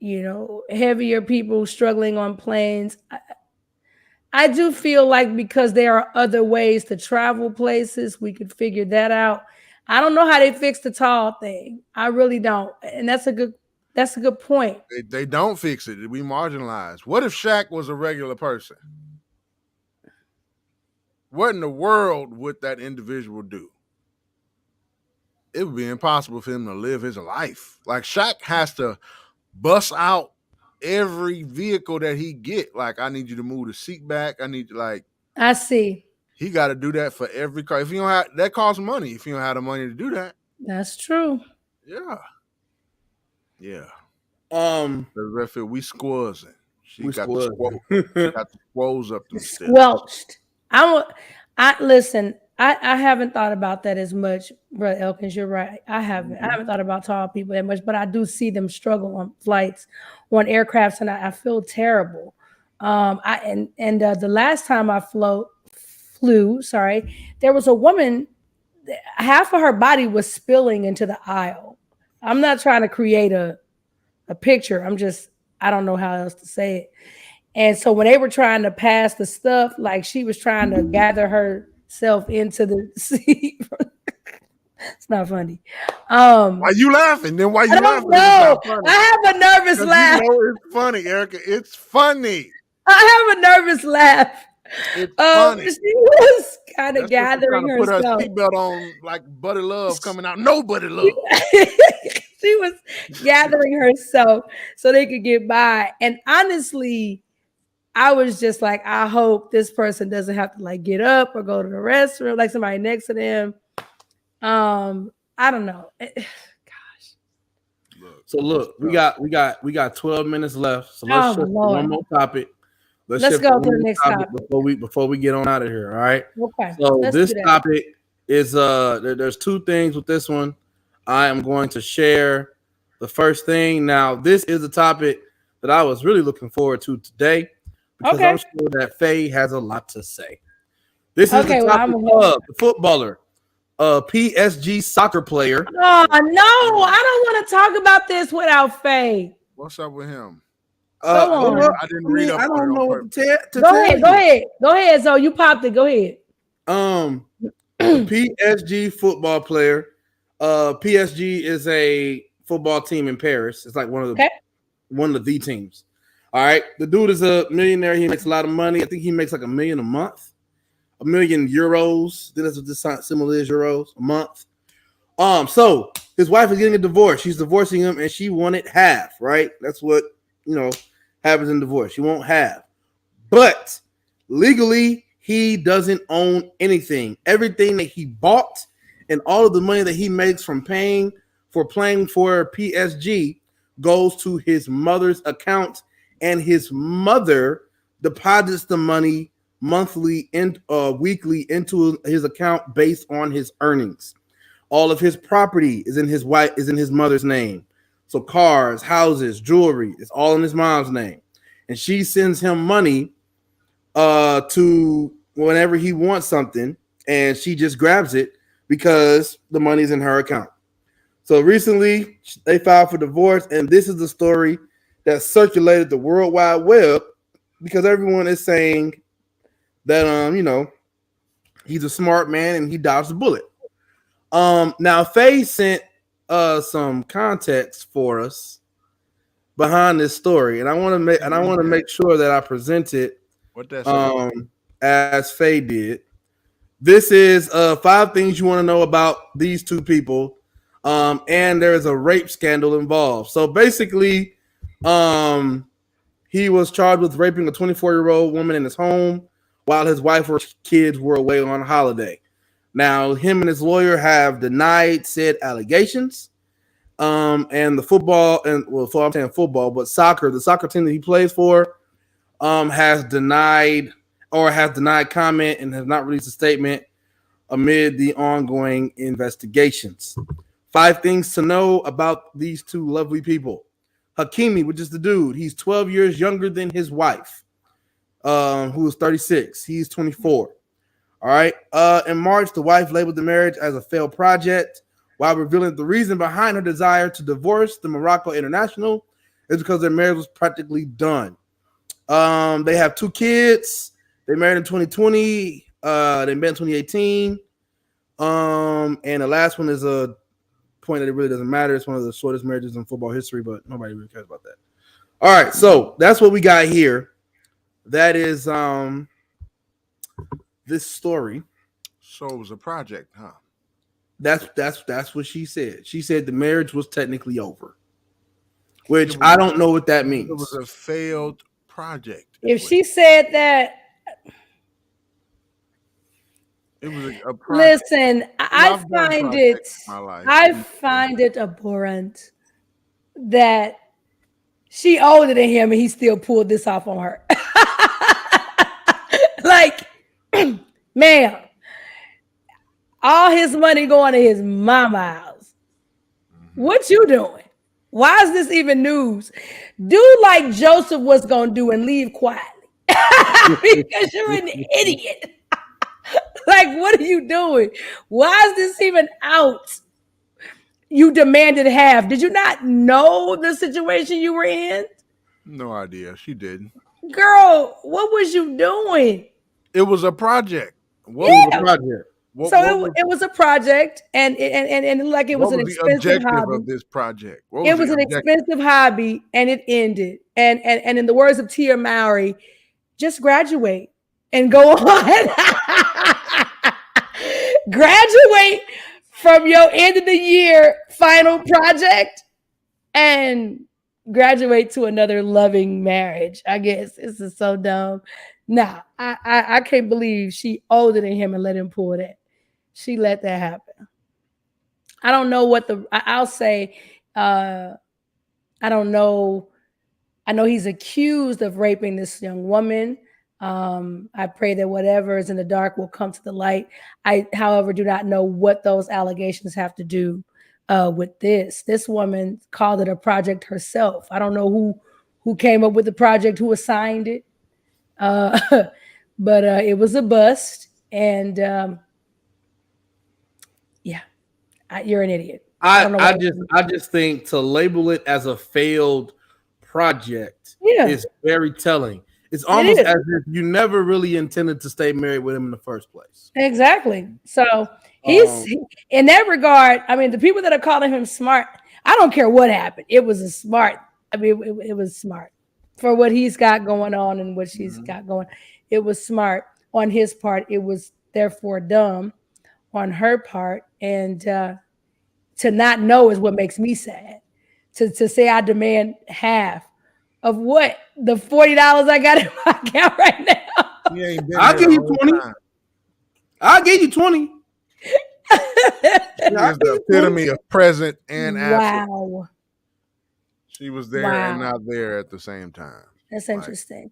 heavier people struggling on planes. I do feel like because there are other ways to travel places, we could figure that out. I don't know how they fix the tall thing. I really don't. And that's a good point. They don't fix it. We marginalize. What if Shaq was a regular person? What in the world would that individual do? It would be impossible for him to live his life. Like Shaq has to bust out every vehicle that he get. Like, I need you to move the seat back. I need to I see. He got to do that for every car. If you don't have that, costs money. If you don't have the money to do that, that's true. Yeah. The referee, we squazzing. She got squazzing. the squoze up the steps. Squelched. Listen. I haven't thought about that as much, Brother Elkins. You're right. I haven't thought about tall people that much, but I do see them struggle on flights, on aircrafts, and I feel terrible. The last time I flew, there was a woman. Half of her body was spilling into the aisle. I'm not trying to create a picture. I don't know how else to say it. And so when they were trying to pass the stuff, like she was trying to gather herself into the seat. It's not funny. Why you laughing? Then why you laughing? No, I have a nervous laugh. It's funny, Erica. It's funny. I have a nervous laugh. It's funny. She was kind of gathering herself. Put her seatbelt on like Buddy Love coming out. Nobody Love. She was gathering herself so they could get by. And honestly, I was just like, I hope this person doesn't have to get up or go to the restroom, like somebody next to them. I don't know. Gosh. So look, we got 12 minutes left. So let's shift to one more topic. Let's go to the next topic before we get on out of here. All right. Okay. So this topic is there's two things with this one. I am going to share the first thing. Now, this is a topic that I was really looking forward to today because I'm sure that Faye has a lot to say. This is the topic of the footballer, PSG soccer player. Oh no, I don't want to talk about this without Faye. What's up with him? I didn't read up. I don't know what to tell. Go ahead. So you popped it. Go ahead. PSG football player. PSG is a football team in Paris. It's like one of the teams. All right. The dude is a millionaire. He makes a lot of money. I think he makes like $1 million a month, €1 million. Then that's what this similar is, euros a month. So his wife is getting a divorce. She's divorcing him, and she wanted half. Right. That's what happens in divorce. She won't have, but legally he doesn't own anything. Everything that he bought and all of the money that he makes from playing for PSG goes to his mother's account, and his mother deposits the money monthly and weekly into his account based on his earnings. All of his property is in his mother's name. So cars, houses, jewelry, it's all in his mom's name. And she sends him money to whenever he wants something, and she just grabs it because the money's in her account. So recently they filed for divorce, and this is the story that circulated the World Wide Web because everyone is saying that he's a smart man and he dodged the bullet. Now Faye sent some context for us behind this story, and I want to make sure that I present it as Faye did. This is 5 things you want to know about these two people, and there is a rape scandal involved. So basically, He was charged with raping a 24-year-old woman in his home while his wife or kids were away on holiday. Now, him and his lawyer have denied said allegations. And the football, and well, I'm saying football, but soccer, the soccer team that he plays for, has denied comment and has not released a statement amid the ongoing investigations. 5 things to know about these two lovely people. Hakimi, which is the dude, he's 12 years younger than his wife, who is 36. He's 24. All right. In March, the wife labeled the marriage as a failed project while revealing the reason behind her desire to divorce the Morocco international is because their marriage was practically done. They have 2 kids. They married in 2020. They met in 2018. And the last one is a point that it really doesn't matter. It's one of the shortest marriages in football history, but nobody really cares about that. All right, so that's what we got here. That is this story. So it was a project, huh? That's what she said. She said the marriage was technically over, which I don't know what that means. It was a failed project. If she said that, it was a project. Listen, I find it abhorrent that she older than him and he still pulled this off on her. Like, ma'am, all his money going to his mama house. What you doing? Why is this even news? Do like Joseph was gonna do and leave quietly because you're an idiot. Like, what are you doing? Why is this even out? You demanded half. Did you not know the situation you were in? No idea. She didn't. Girl, what was you doing? It was a project. What was the project? It was a project, and like it was an expensive hobby. Of this project? It was an expensive hobby, and it ended. And in the words of Tia Mowry, just graduate and go on. Graduate from your end of the year final project and graduate to another loving marriage. I guess this is so dumb. Nah, I can't believe she older than him and let him pull that. She let that happen. I don't know what I'll say. I don't know. I know he's accused of raping this young woman. I pray that whatever is in the dark will come to the light. I, however, do not know what those allegations have to do with this. This woman called it a project herself. I don't know who came up with the project, who assigned it, but it was a bust. And yeah, you're an idiot. I just think to label it as a failed project is very telling. It's almost as if you never really intended to stay married with him in the first place. Exactly. So he's in that regard. I mean, the people that are calling him smart, I don't care what happened. It was a smart. I mean, it was smart for what he's got going on and what she's got going. It was smart on his part. It was therefore dumb on her part. And to not know is what makes me sad. To say I demand half of what? The $40 I got in my account right now. I'll give you 20. I'll give you 20. That's the epitome of present and absent. Wow. She was there and not there at the same time. That's interesting.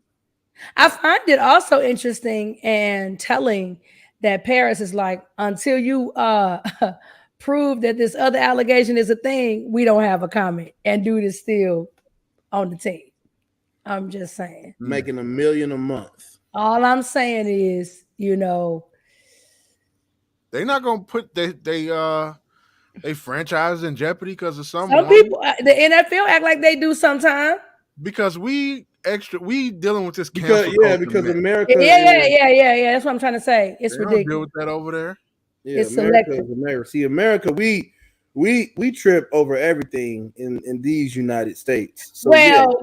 I find it also interesting and telling that Paris is like, until you prove that this other allegation is a thing, we don't have a comment. And dude is still on the team. I'm just saying. Making $1 million a month. All I'm saying is, they're not gonna put they franchise in jeopardy because of some people. The NFL act like they do sometimes. Because we dealing with this because America. Yeah. That's what I'm trying to say. It's ridiculous. Deal with that over there. Yeah, it's America. See, America, we trip over everything in these United States. So,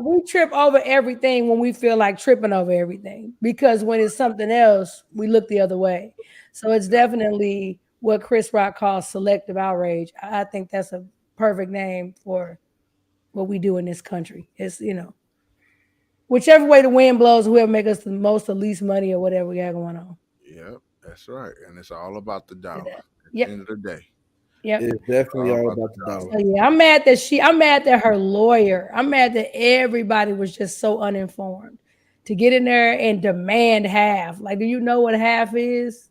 we trip over everything when we feel like tripping over everything, because when it's something else, we look the other way. So it's definitely what Chris Rock calls selective outrage. I think that's a perfect name for what we do in this country. It's, whichever way the wind blows, whoever make us the most or least money or whatever we got going on. Yep, that's right. And it's all about the dollar at Yep. the end of the day. Yep. It's definitely all about the dollar. So yeah, I'm mad that her lawyer, I'm mad that everybody was just so uninformed to get in there and demand half. Like, do you know what half is?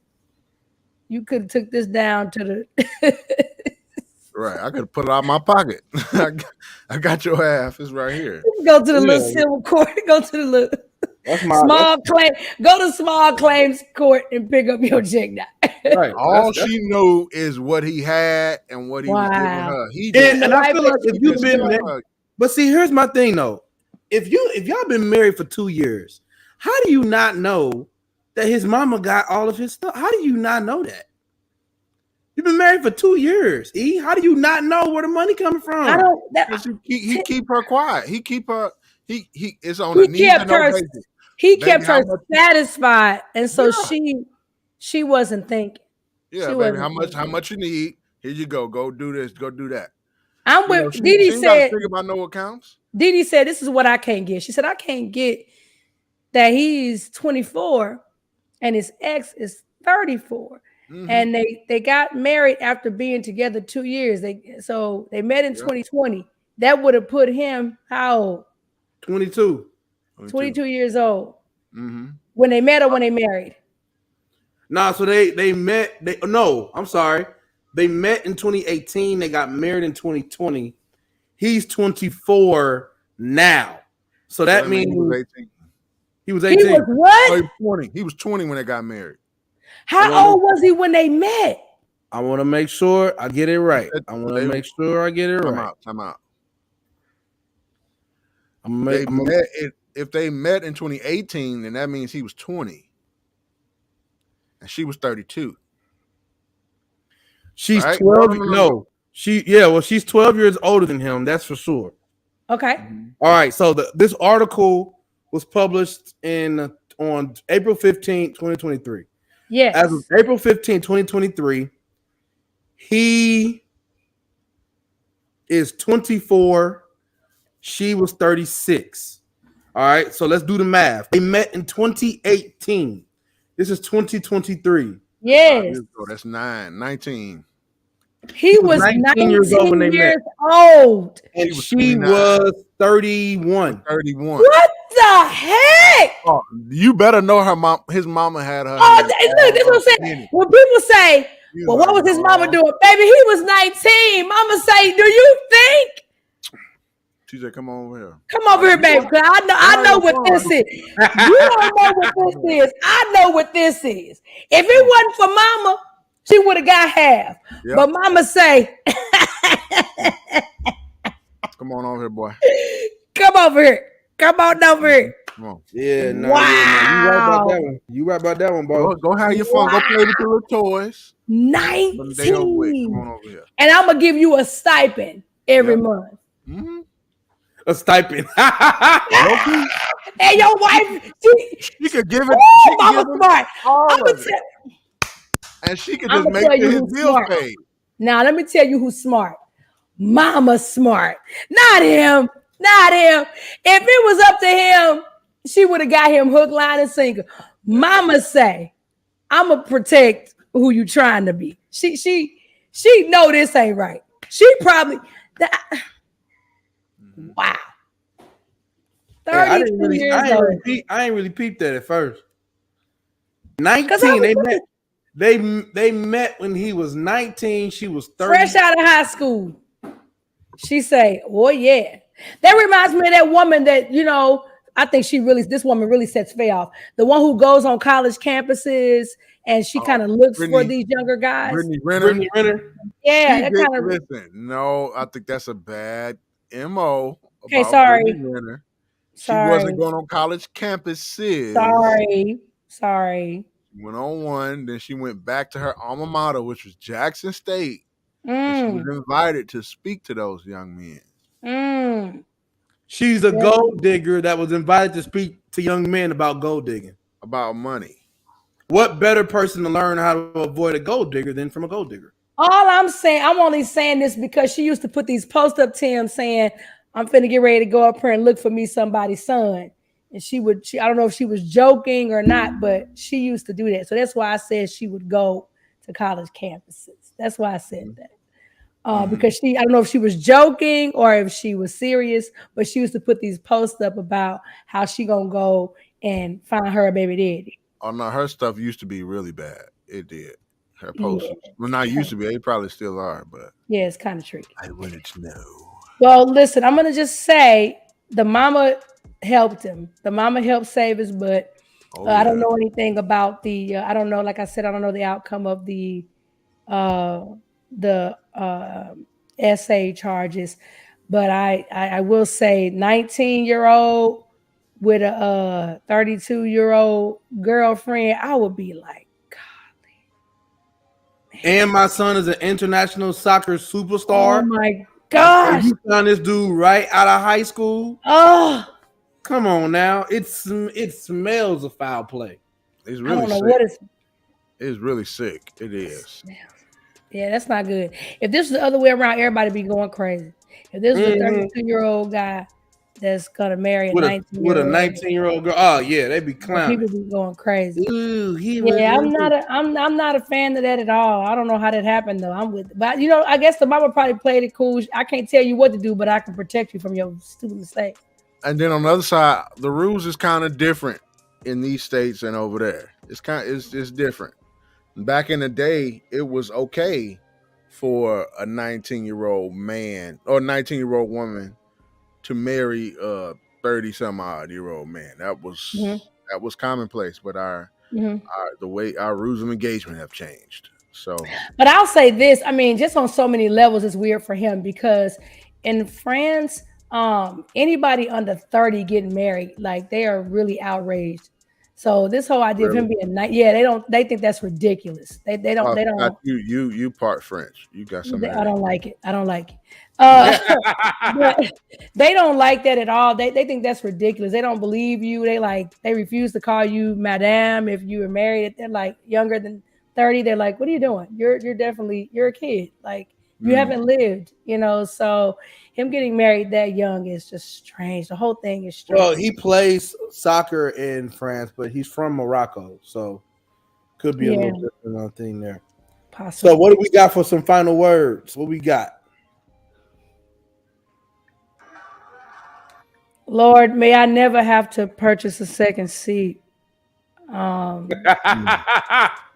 You could have took this down to the Right. I could put it out of my pocket. I got your half. It's right here. go to the little civil court, go to the little small claim, go to small claims court and pick up your check now. Right. All she knew is what he had and what he was giving her. He just, and I feel like if you've been married, but see, here's my thing though. If y'all been married for 2 years, how do you not know that his mama got all of his stuff? How do you not know that? You've been married for 2 years. E, how do you not know where the money coming from? I don't. he keep her quiet. He keep her. He it's on a need to know basis. He kept her satisfied, and so she wasn't thinking. Yeah, she baby, how much you need? Here you go. Go do this. Go do that. I'm with Didi she said. Think about no accounts. Didi said, "This is what I can't get." She said, "I can't get that he's 24 and his ex is 34." Mm-hmm. And they got married after being together 2 years. They met in 2020. That would have put him how old? 22 years old. Mm-hmm. When they met or when they married? Nah, so they met. I'm sorry. They met in 2018. They got married in 2020. He's 24 now. So that means he was 18. He was 18. He was what? Oh, he was 20. He was 20 when they got married. How old was he when they met? I want to make sure I get it right. Time out. If they met in 2018, then that means he was 20. And she was 32. She's right? 12. No. She's 12 years older than him. That's for sure. Okay. All right. So this article was published on April 15, 2023. Yes. As of April 15, 2023, he is 24. She was 36. All right. So let's do the math. They met in 2018. This is 2023. Yes. That's 19. He was 19 years old when they met. Old. And she was 31. 31. What the heck? Oh, you better know her mom. His mama had her. Oh, look, this is what I'm saying. When people say, well, what was his mama doing? Baby, he was 19. Mama say, do you think? She said, come over here. Come over here, baby. I know what this is. You don't know what this is. I know what this is. If it wasn't for mama, she would have got half. Yep. But mama say, come on over here, boy. Come over here. Come on over here. Come on. Yeah, no. Wow. Yeah, no. You right about that one, boy. Go have your fun. Go play with your little toys. 19. Come on over here. And I'm going to give you a stipend every month. Mm-hmm. A stipend. And your wife, she could give it. Mama smart. And she could just make his bills paid. Now, let me tell you who's smart. Mama smart. Not him. Not him. If it was up to him, she would have got him hook, line, and sinker. Mama say, I'm going to protect who you trying to be. She know this ain't right. She probably... Wow. 32 years old. I ain't really peeped that at first. 19, they met when he was 19. She was 30. Fresh out of high school. She say, oh yeah. That reminds me of that woman that, I think this woman really sets Faye off. The one who goes on college campuses and she kind of looks for these younger guys. Brittany Renner. Yeah. That kind of. Listen, no, I think that's a bad MO. Okay, sorry. She wasn't going on college campuses. Sorry. She went on one, then she went back to her alma mater, which was Jackson State. She was invited to speak to those young men. She's a gold digger that was invited to speak to young men about gold digging. About money. What better person to learn how to avoid a gold digger than from a gold digger? All I'm saying, I'm only saying this because she used to put these posts up to him saying, I'm finna get ready to go up here and look for me somebody's son. and I don't know if she was joking or not, but she used to do that. So that's why I said she would go to college campuses. That's why I said that. Because I don't know if she was joking or if she was serious, but she used to put these posts up about how she gonna go and find her a baby daddy. Oh no, her stuff used to be really bad. It did. Her posts, well, not used to be. They probably still are, but yeah, it's kind of tricky. I wanted to know. Well, listen, I'm gonna just say the mama helped him. The mama helped save his butt. I don't know anything about the. I don't know. Like I said, I don't know the outcome of the essay charges, but I will say 19-year-old with a 32-year-old girlfriend, I would be like, and my son is an international soccer superstar. oh my gosh, you found this dude right out of high school. Oh, come on now, it smells of foul play. It's really I don't know sick. what It's really sick. It is. Yeah, that's not good. If this was the other way around, everybody be going crazy. If this was a 32-year-old guy that's gonna marry a 19-year-old girl, oh yeah, they be clowning. People be going crazy. Ooh, I'm not a fan of that at all. I don't know how that happened though. But I guess the mama probably played it cool. I can't tell you what to do, but I can protect you from your stupid mistake. And then on the other side, the rules is kind of different in these states and over there. It's different. Back in the day, it was okay for a 19-year-old man or 19-year-old woman to marry a 30-some-odd-year-old man. That was commonplace, but the way our rules of engagement have changed. So, but I'll say this: I mean, just on so many levels, it's weird for him because in France, anybody under 30 getting married, like they are really outraged. So this whole idea of him being they think that's ridiculous. They don't. You part French. You got something. I don't like it. But they don't like that at all. They think that's ridiculous. They don't believe you. They refuse to call you madame if you were married. They're like younger than 30. They're like, what are you doing? You're a kid. Like you haven't lived, so him getting married that young is just strange. The whole thing is strange. Well, he plays soccer in France, but he's from Morocco, so could be a little different thing there. Possibly. So what do we got for some final words? What we got? Lord, may I never have to purchase a second seat. When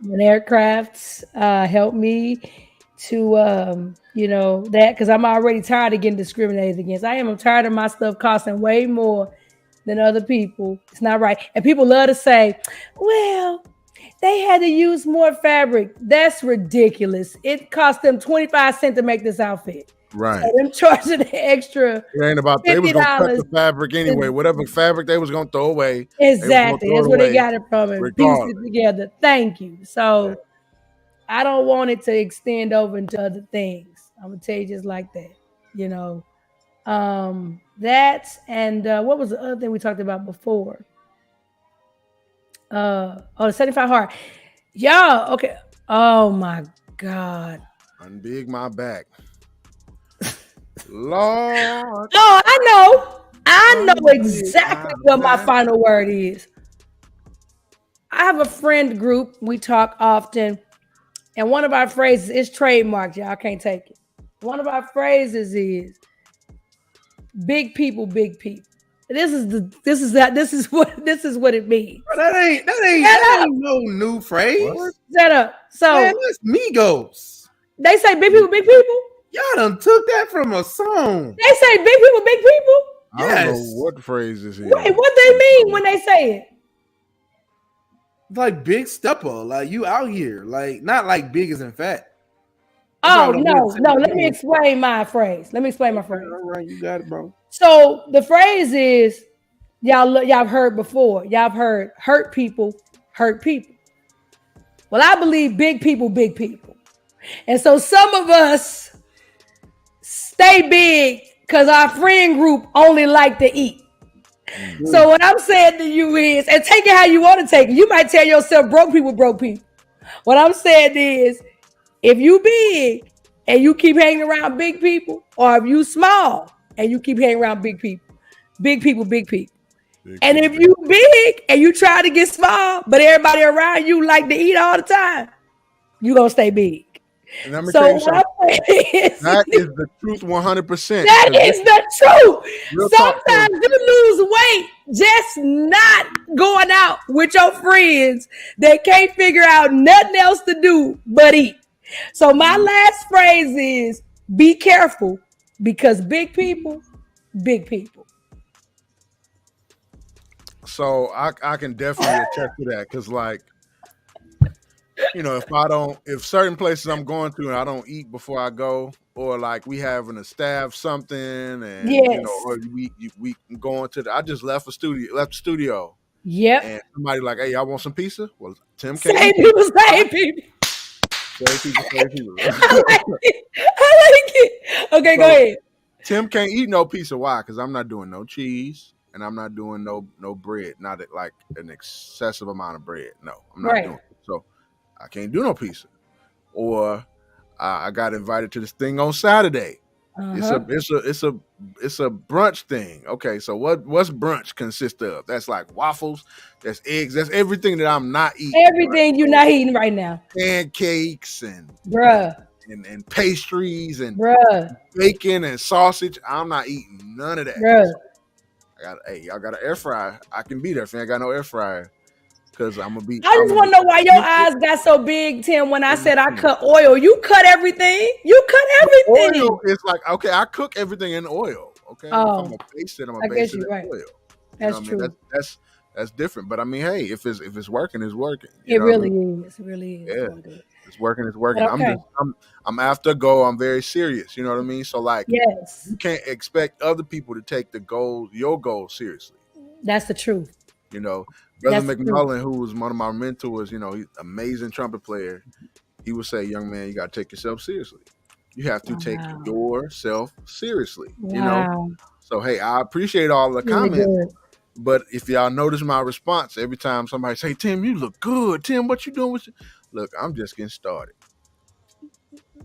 aircrafts help me to that, because I'm already tired of getting discriminated against. I'm tired of my stuff costing way more than other people. It's not right. And people love to say, well, they had to use more fabric. That's ridiculous. It cost them 25 cents to make this outfit. Right. So them charging the extra. It ain't about they was gonna cut the fabric anyway. Whatever fabric they was gonna throw away. Exactly. That's where they got it from and pieced it together. Thank you. So I don't want it to extend over into other things. I'm gonna tell you just like that. That and what was the other thing we talked about before? The 75 hard. Y'all, okay. Oh my God. Unbig my back. Lord. Oh, I know exactly what my final word is. I have a friend group. We talk often. And one of our phrases is trademarked, y'all. I can't take it. One of our phrases is big people, big people. This is what it means. That ain't no new phrase. Shut up. So that's Migos. They say big people, big people. Y'all done took that from a song. They say big people, big people. I don't know what phrase this is. Wait, what they mean when they say it? Like big stepper, like you out here, like not like big as in fat. Oh no. Let me explain my phrase. All right, you got it, bro. So the phrase is, y'all have heard before. Y'all have heard hurt people hurt people. Well, I believe big people, big people. And so some of us stay big because our friend group only like to eat. Mm-hmm. So what I'm saying to you is, and take it how you want to take it. You might tell yourself broke people. What I'm saying is, if you big and you keep hanging around big people, or if you small and you keep hanging around big people, big people. And if you big and you try to get small, but everybody around you like to eat all the time, you gonna stay big. And let me So tell you something. what That is the truth 100%. that is the truth. Real talk, Sometimes you lose weight just not going out with your friends that can't figure out nothing else to do but eat. So my last phrase is be careful because big people, big people. So I can definitely attest to that because, like, you know, if certain places I'm going to and I don't eat before I go, or like we having a staff something, and you Yes. know, or we going to I just left the studio, Yep. and somebody like, hey, y'all want some pizza? Well, Tim can't Same eat people, same people. Same people. I like it. Okay, go ahead. Tim can't eat no pizza. Why? Because I'm not doing no cheese and I'm not doing no bread. Not like an excessive amount of bread. No, I'm not doing it. So I can't do no pizza. Or I got invited to this thing on Saturday. Uh-huh. It's a brunch thing. Okay, so what's brunch consist of? That's like waffles, that's eggs, that's everything that I'm not eating. Everything you're not eating right now. Pancakes and and pastries and bacon and sausage. I'm not eating none of that. Y'all got an air fryer. I can be there if I ain't got no air fryer. Because I'm gonna be. I just want to know why your eyes got so big, Tim. When I said I cut oil, you cut everything. You cut everything. Oil is like, okay, I cook everything in oil. Okay, oh, if I'm gonna base it. I'm gonna base it in oil. That's true. I mean? That's different. But I mean, hey, if it's working, it's working. It really is. It really is. Yeah, it's working. It's working. Okay. I'm after a goal. I'm very serious. You know what I mean? So like, yes, you can't expect other people to take your goal seriously. That's the truth. You know. Brother McMullen, who was one of my mentors, you know, he's an amazing trumpet player. He would say, young man, you got to take yourself seriously. You have to take yourself seriously, you know? So, hey, I appreciate all the comments, but if y'all notice my response, every time somebody say, Tim, you look good. Tim, what you doing with you? Look, I'm just getting started.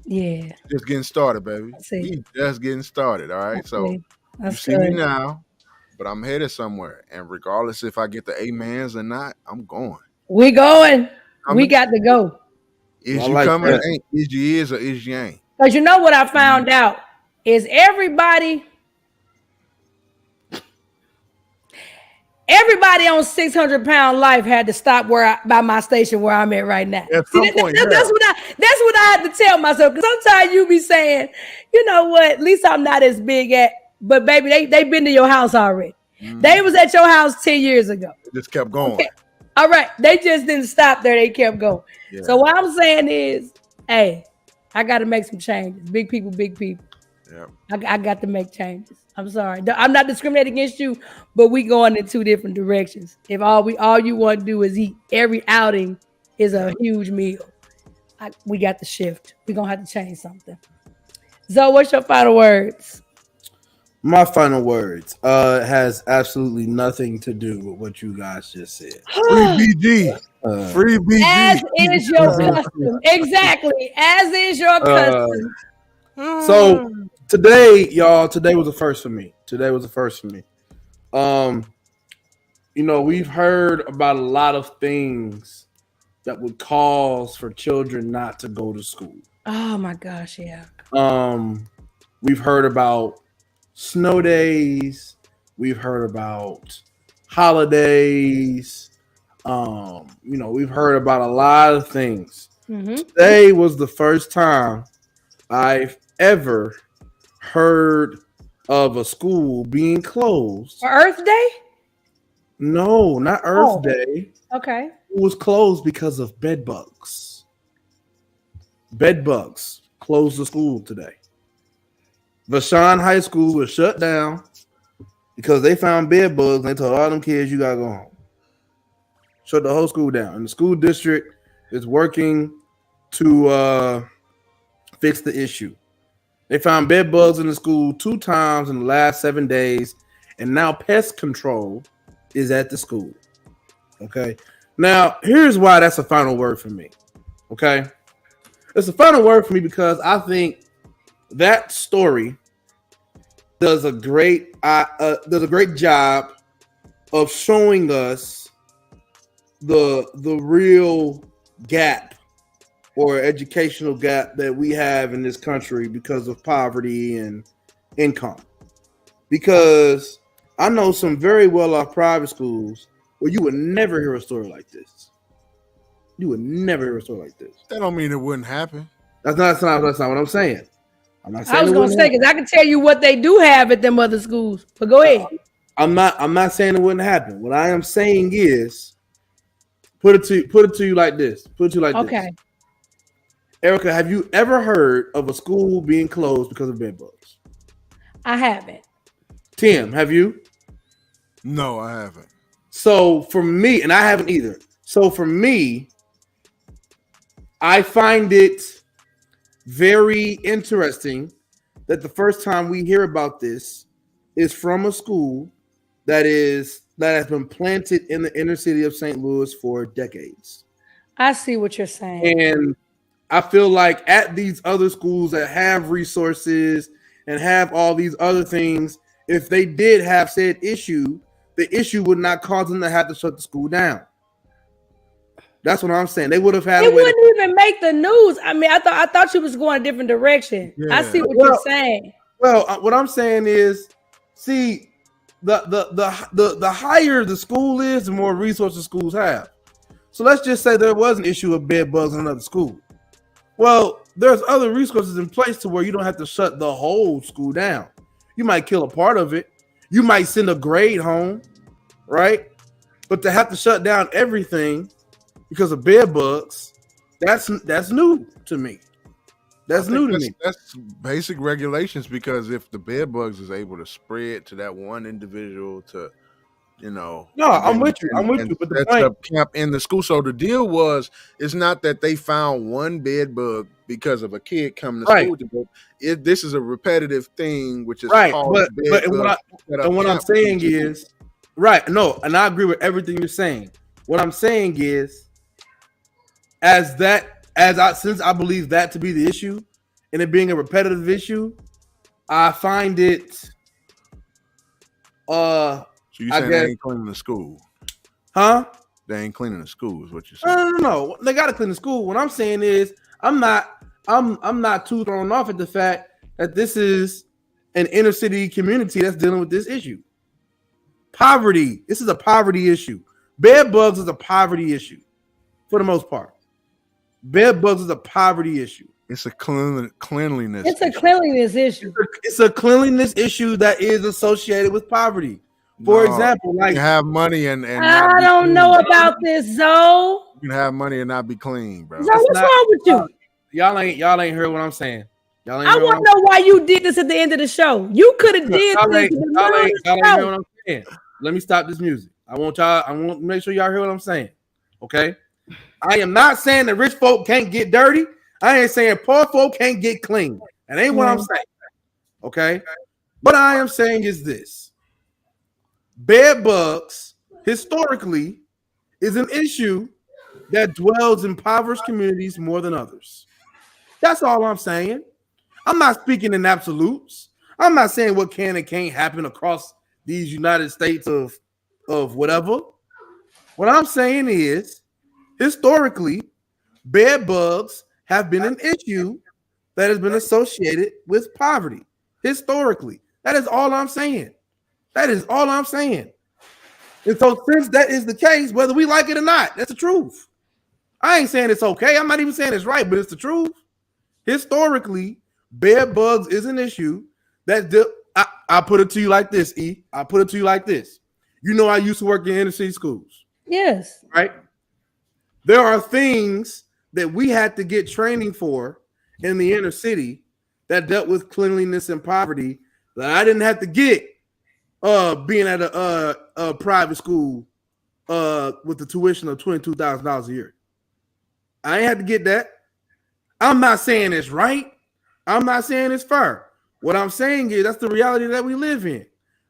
Yeah. Just getting started, baby. We just getting started, all right? So, you see me now. But I'm headed somewhere, and regardless if I get the amens or not, I'm going. We going. We got to go. Is you coming? Ain't is you is or is you ain't? Because you know what I found out is everybody on 600-pound life had to stop by my station where I'm at right now. At some point, that's what I had to tell myself. Because sometimes you be saying, you know what? At least I'm not as big at. But baby, they been to your house already. They was at your house 10 years ago. It just kept going. Okay. All right. They just didn't stop there. They kept going. Yeah. So what I'm saying is, hey, I got to make some changes. Big people, big people. Yeah. I got to make changes. I'm sorry. I'm not discriminating against you, but we going in two different directions. If all you want to do is eat, every outing is a huge meal. We got to shift. We're going to have to change something. Zoe, what's your final words? My final words has absolutely nothing to do with what you guys just said. Free BG. Free BG. As is your custom. Exactly. As is your custom. So today, y'all, today was a first for me. You know, we've heard about a lot of things that would cause for children not to go to school. Oh my gosh, yeah. We've heard about snow days. We've heard about holidays. You know, we've heard about a lot of things. Mm-hmm. Today was the first time I've ever heard of a school being closed. For Earth Day? No, not Earth Day. Okay. It was closed because of bed bugs. Bed bugs closed the school today. Vashon High School was shut down because they found bed bugs and they told all them kids, you gotta go home. Shut the whole school down. And the school district is working to fix the issue. They found bed bugs in the school 2 times in the last 7 days, and now pest control is at the school. Okay. Now, here's why that's a final word for me. Okay. It's a final word for me because I think that story does a great job of showing us the real gap or educational gap that we have in this country because of poverty and income. Because I know some very well-off private schools where you would never hear a story like this. You would never hear a story like this. That don't mean it wouldn't happen. That's not what I'm saying. I'm not saying I was it gonna wouldn't say happen. because I can tell you what they do have at them other schools. But go ahead. I'm not saying it wouldn't happen. What I am saying is put it to you like this. Put it to you like Okay. this. Erica, have you ever heard of a school being closed because of bed bugs? I haven't. Tim, have you? No, I haven't. So for me, and I haven't either. So for me, I find it very interesting that the first time we hear about this is from a school that has been planted in the inner city of St. Louis for decades. I see what you're saying. And I feel like at these other schools that have resources and have all these other things, if they did have said issue, the issue would not cause them to have to shut the school down. That's what I'm saying. They would have had It a way to- wouldn't even make the news. I mean, I thought you was going a different direction. Yeah. I see what Well, you're saying. Well, what I'm saying is, see, the higher the school is, the more resources schools have. So let's just say there was an issue of bed bugs in another school. Well, there's other resources in place to where you don't have to shut the whole school down. You might kill a part of it. You might send a grade home, right? But to have to shut down everything because of bed bugs, that's new to me. That's new to me. That's basic regulations, because if the bed bugs is able to spread to that one individual, to No, I'm with you. But the that's point, a camp in the school. So the deal was, it's not that they found one bed bug because of a kid coming to Right. school. This is a repetitive thing, which is right? called But bed and bugs that are what I'm camped saying into schools. is, right? No, and I agree with everything you're saying. What I'm saying is, since I believe that to be the issue, and it being a repetitive issue, I find it. So you I saying guess- they ain't cleaning the school? Huh? They ain't cleaning the school, is what you're saying? No. They got to clean the school. What I'm saying is, I'm not too thrown off at the fact that this is an inner city community that's dealing with this issue. Poverty. This is a poverty issue. Bed bugs is a poverty issue, for the most part. Bed bugs is a poverty issue. It's a cleanliness. It's a issue. cleanliness issue. It's a cleanliness issue that is associated with poverty. For No, example, you like can have money and not I be don't clean. know about this, Zoe. You can have money and not be clean, bro. Zoe, what's not- wrong with you? y'all ain't heard what I'm saying. Y'all ain't I heard what want to know why you did this at the end of the show. You could have did Y'all this ain't in the middle of heard the what I'm saying. Let me stop this music. I want to make sure y'all hear what I'm saying. Okay. I am not saying that rich folk can't get dirty. I ain't saying poor folk can't get clean. That ain't what I'm saying. Okay. What I am saying is this: bed bugs historically is an issue that dwells in impoverished communities more than others. That's all I'm saying. I'm not speaking in absolutes. I'm not saying what can and can't happen across these United States of whatever. What I'm saying is, historically, bed bugs have been an issue that has been associated with poverty. Historically, that is all I'm saying. That is all I'm saying. And so, since that is the case, whether we like it or not, that's the truth. I ain't saying it's okay. I'm not even saying it's right, but it's the truth. Historically, bed bugs is an issue that I put it to you like this, E. I put it to you like this. You know, I used to work in inner city schools, Yes. right? There are things that we had to get training for in the inner city that dealt with cleanliness and poverty that I didn't have to get being at a private school with the tuition of $22,000 a year. I ain't had to get that. I'm not saying it's right. I'm not saying it's fair. What I'm saying is that's the reality that we live in.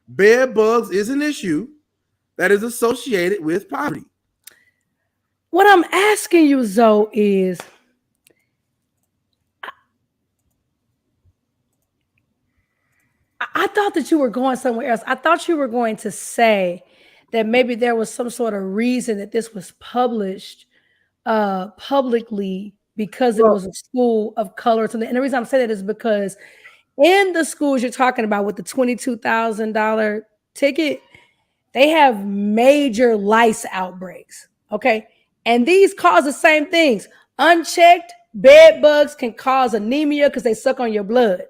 Bed bugs is an issue that is associated with poverty. What I'm asking you, Zoe, is I thought that you were going somewhere else. I thought you were going to say that maybe there was some sort of reason that this was published publicly because it was a school of color or something. And the reason I'm saying that is because in the schools you're talking about with the $22,000 ticket, they have major lice outbreaks. Okay. And these cause the same things. Unchecked bed bugs can cause anemia because they suck on your blood.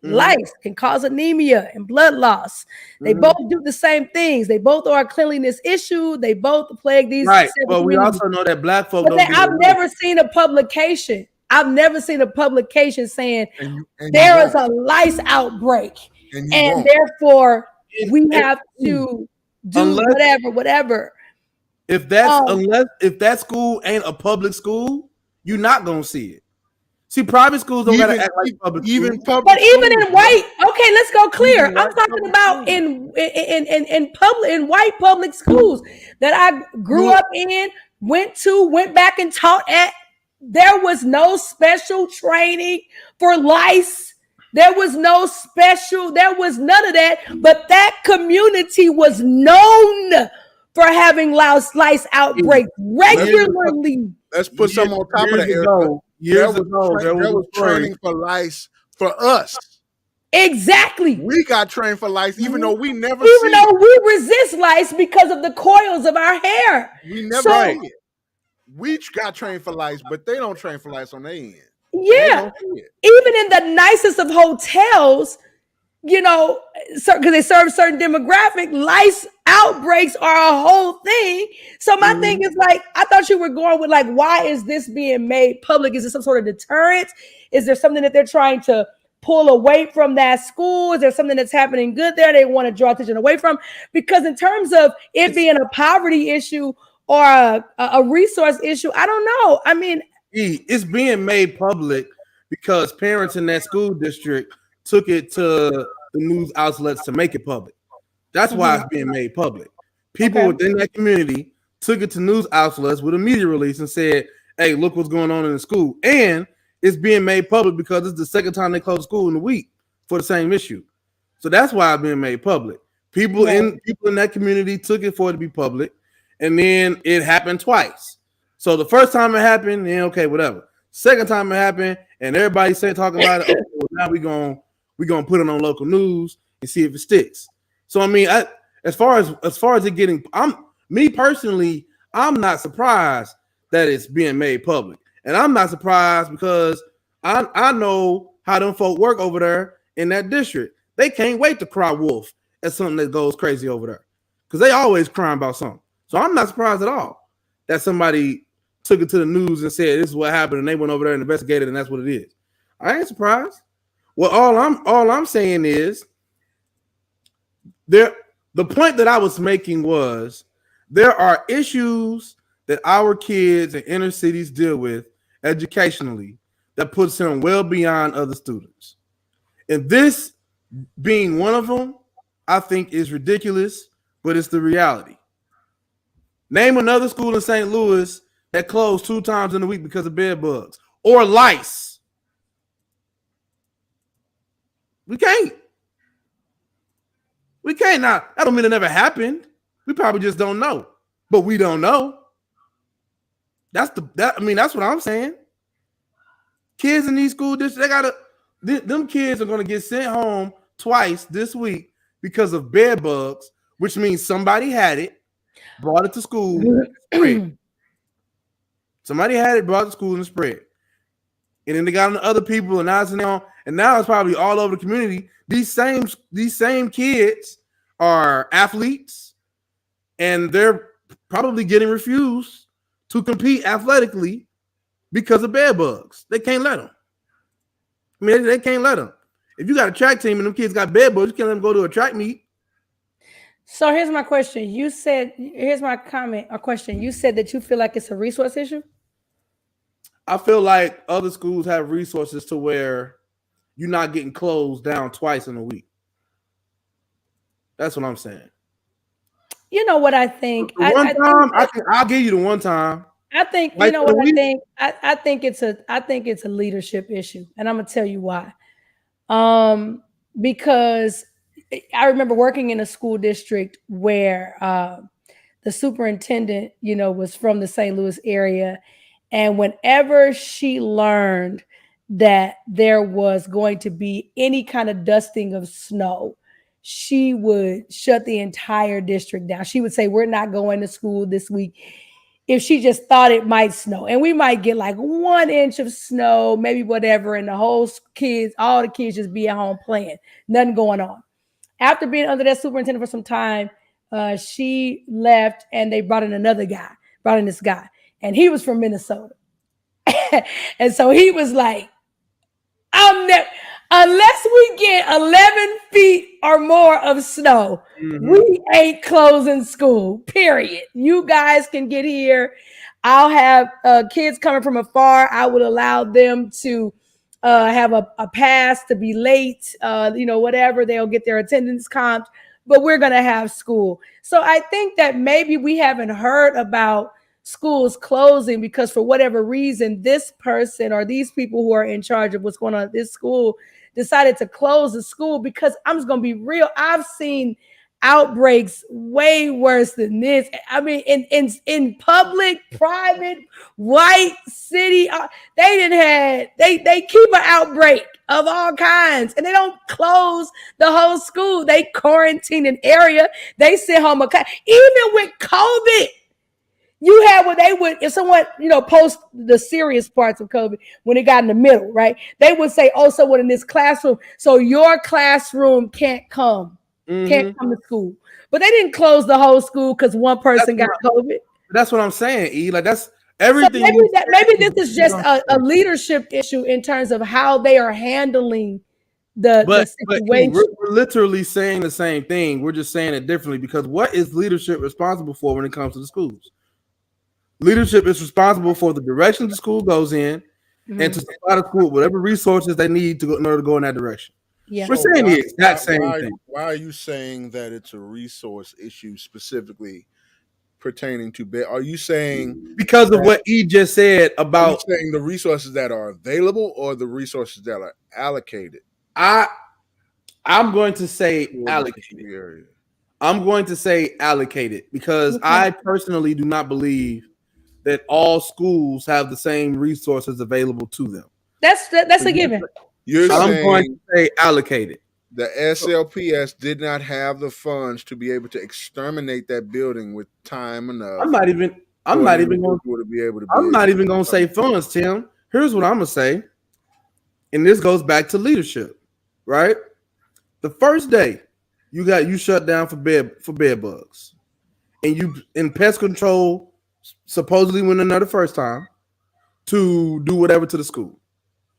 Lice can cause anemia and blood loss. They both do the same things. They both are a cleanliness issue. They both plague these. Right. But we also know that black folk don't I've never seen a publication. I've never seen a publication saying there is a lice outbreak and therefore we have to do whatever. If that's if that school ain't a public school, you're not gonna see it. See, private schools don't gotta act like public schools. But even in white, okay, let's go clear. I'm talking about in white public schools that I grew up in, went back and taught at. There was no special training for lice. There was no special, there was none of that. But that community was known for having lice outbreaks regularly. Let's put some on top of that. There was training for lice for us. Exactly. We got trained for lice, even though we never even though we resist lice because of the coils of our hair. We never see it. We got trained for lice, but they don't train for lice on their end. Yeah. Even in the nicest of hotels, you know, because they serve certain demographic, lice outbreaks are a whole thing. So my thing is like, I thought you were going with like, why is this being made public? Is it some sort of deterrent? Is there something that they're trying to pull away from that school? Is there something that's happening good there they want to draw attention away from? Because in terms of it being a poverty issue or a resource issue, I don't know. I mean, it's being made public because parents in that school district took it to the news outlets to make it public. That's why it's being made public. People within that community took it to news outlets with a media release and said, hey, look what's going on in the school. And it's being made public because it's the second time they closed school in a week for the same issue. So that's why it's being made public. People in that community took it for it to be public, and then it happened twice. So the first time it happened, then okay, whatever. Second time it happened, and everybody talking about it. Okay, well, now we're gonna put it on local news and see if it sticks. So I mean, as far as it getting, me personally, I'm not surprised that it's being made public, and I'm not surprised because I know how them folk work over there in that district. They can't wait to cry wolf at something that goes crazy over there because they always crying about something. So I'm not surprised at all that somebody took it to the news and said this is what happened, and they went over there and investigated, and that's what it is. I ain't surprised. Well, all I'm saying is the point that I was making was there are issues that our kids in inner cities deal with educationally that puts them well beyond other students. And this being one of them, I think is ridiculous, but it's the reality. Name another school in St. Louis that closed 2 times in a week because of bed bugs or lice. We can't. Now, that don't mean it never happened. We probably just don't know, but we don't know. That's what I'm saying. Kids in these school districts, them kids are gonna get sent home twice this week because of bed bugs, which means somebody had it, brought it to school, spread. Somebody had it, brought it to school and spread. And then they got on the other people, and now it's probably all over the community. These same kids are athletes, and they're probably getting refused to compete athletically because of bed bugs. They can't let them. I mean, they can't let them. If you got a track team and them kids got bed bugs, you can't let them go to a track meet. So here's my question. Here's my comment or question. You said that you feel like it's a resource issue? I feel like other schools have resources to where you're not getting closed down twice in a week. That's what I'm saying. You know what I think? I'll give you the one time. I think you know what I think. I think it's a leadership issue, and I'm gonna tell you why. Because I remember working in a school district where the superintendent, was from the St. Louis area. And whenever she learned that there was going to be any kind of dusting of snow, she would shut the entire district down. She would say, we're not going to school this week. If she just thought it might snow, and we might get like 1 inch of snow, maybe whatever, and all the kids just be at home playing, nothing going on. After being under that superintendent for some time, she left and they brought in this guy, and he was from Minnesota. And so he was like, unless we get 11 feet or more of snow, we ain't closing school, period. You guys can get here. I'll have kids coming from afar. I would allow them to have a pass to be late, whatever. They'll get their attendance comped, but we're going to have school. So I think that maybe we haven't heard about schools closing because for whatever reason, this person or these people who are in charge of what's going on at this school decided to close the school, because I'm just going to be real. I've seen outbreaks way worse than this. I mean, in public, private, white city, they keep an outbreak of all kinds, and they don't close the whole school. They quarantine an area. They send home even with COVID. You have what they would, if someone, post the serious parts of COVID, when it got in the middle, right? They would say, oh, someone in this classroom. So your classroom can't come to school. But they didn't close the whole school because one person got COVID. That's what I'm saying, E. Like, that's everything. So maybe this is just a leadership issue in terms of how they are handling the situation. We're literally saying the same thing. We're just saying it differently, because what is leadership responsible for when it comes to the schools? Leadership is responsible for the direction the school goes in and to supply the school whatever resources they need to go in order to go in that direction. Yeah. We're saying the exact same thing. Why are you saying that it's a resource issue specifically pertaining to bed? Are you saying because of what E just said about? Are you saying the resources that are available or the resources that are allocated? I'm going to say allocated. I'm going to say allocated because I personally do not believe that all schools have the same resources available to them. That's a given. I'm going to say allocated. The SLPS did not have the funds to be able to exterminate that building with time enough. I'm not even going to say funds, Tim. Here's what I'm going to say. And this goes back to leadership, right? The first day you shut down for bed bugs. And you in pest control supposedly went in there the first time to do whatever to the school.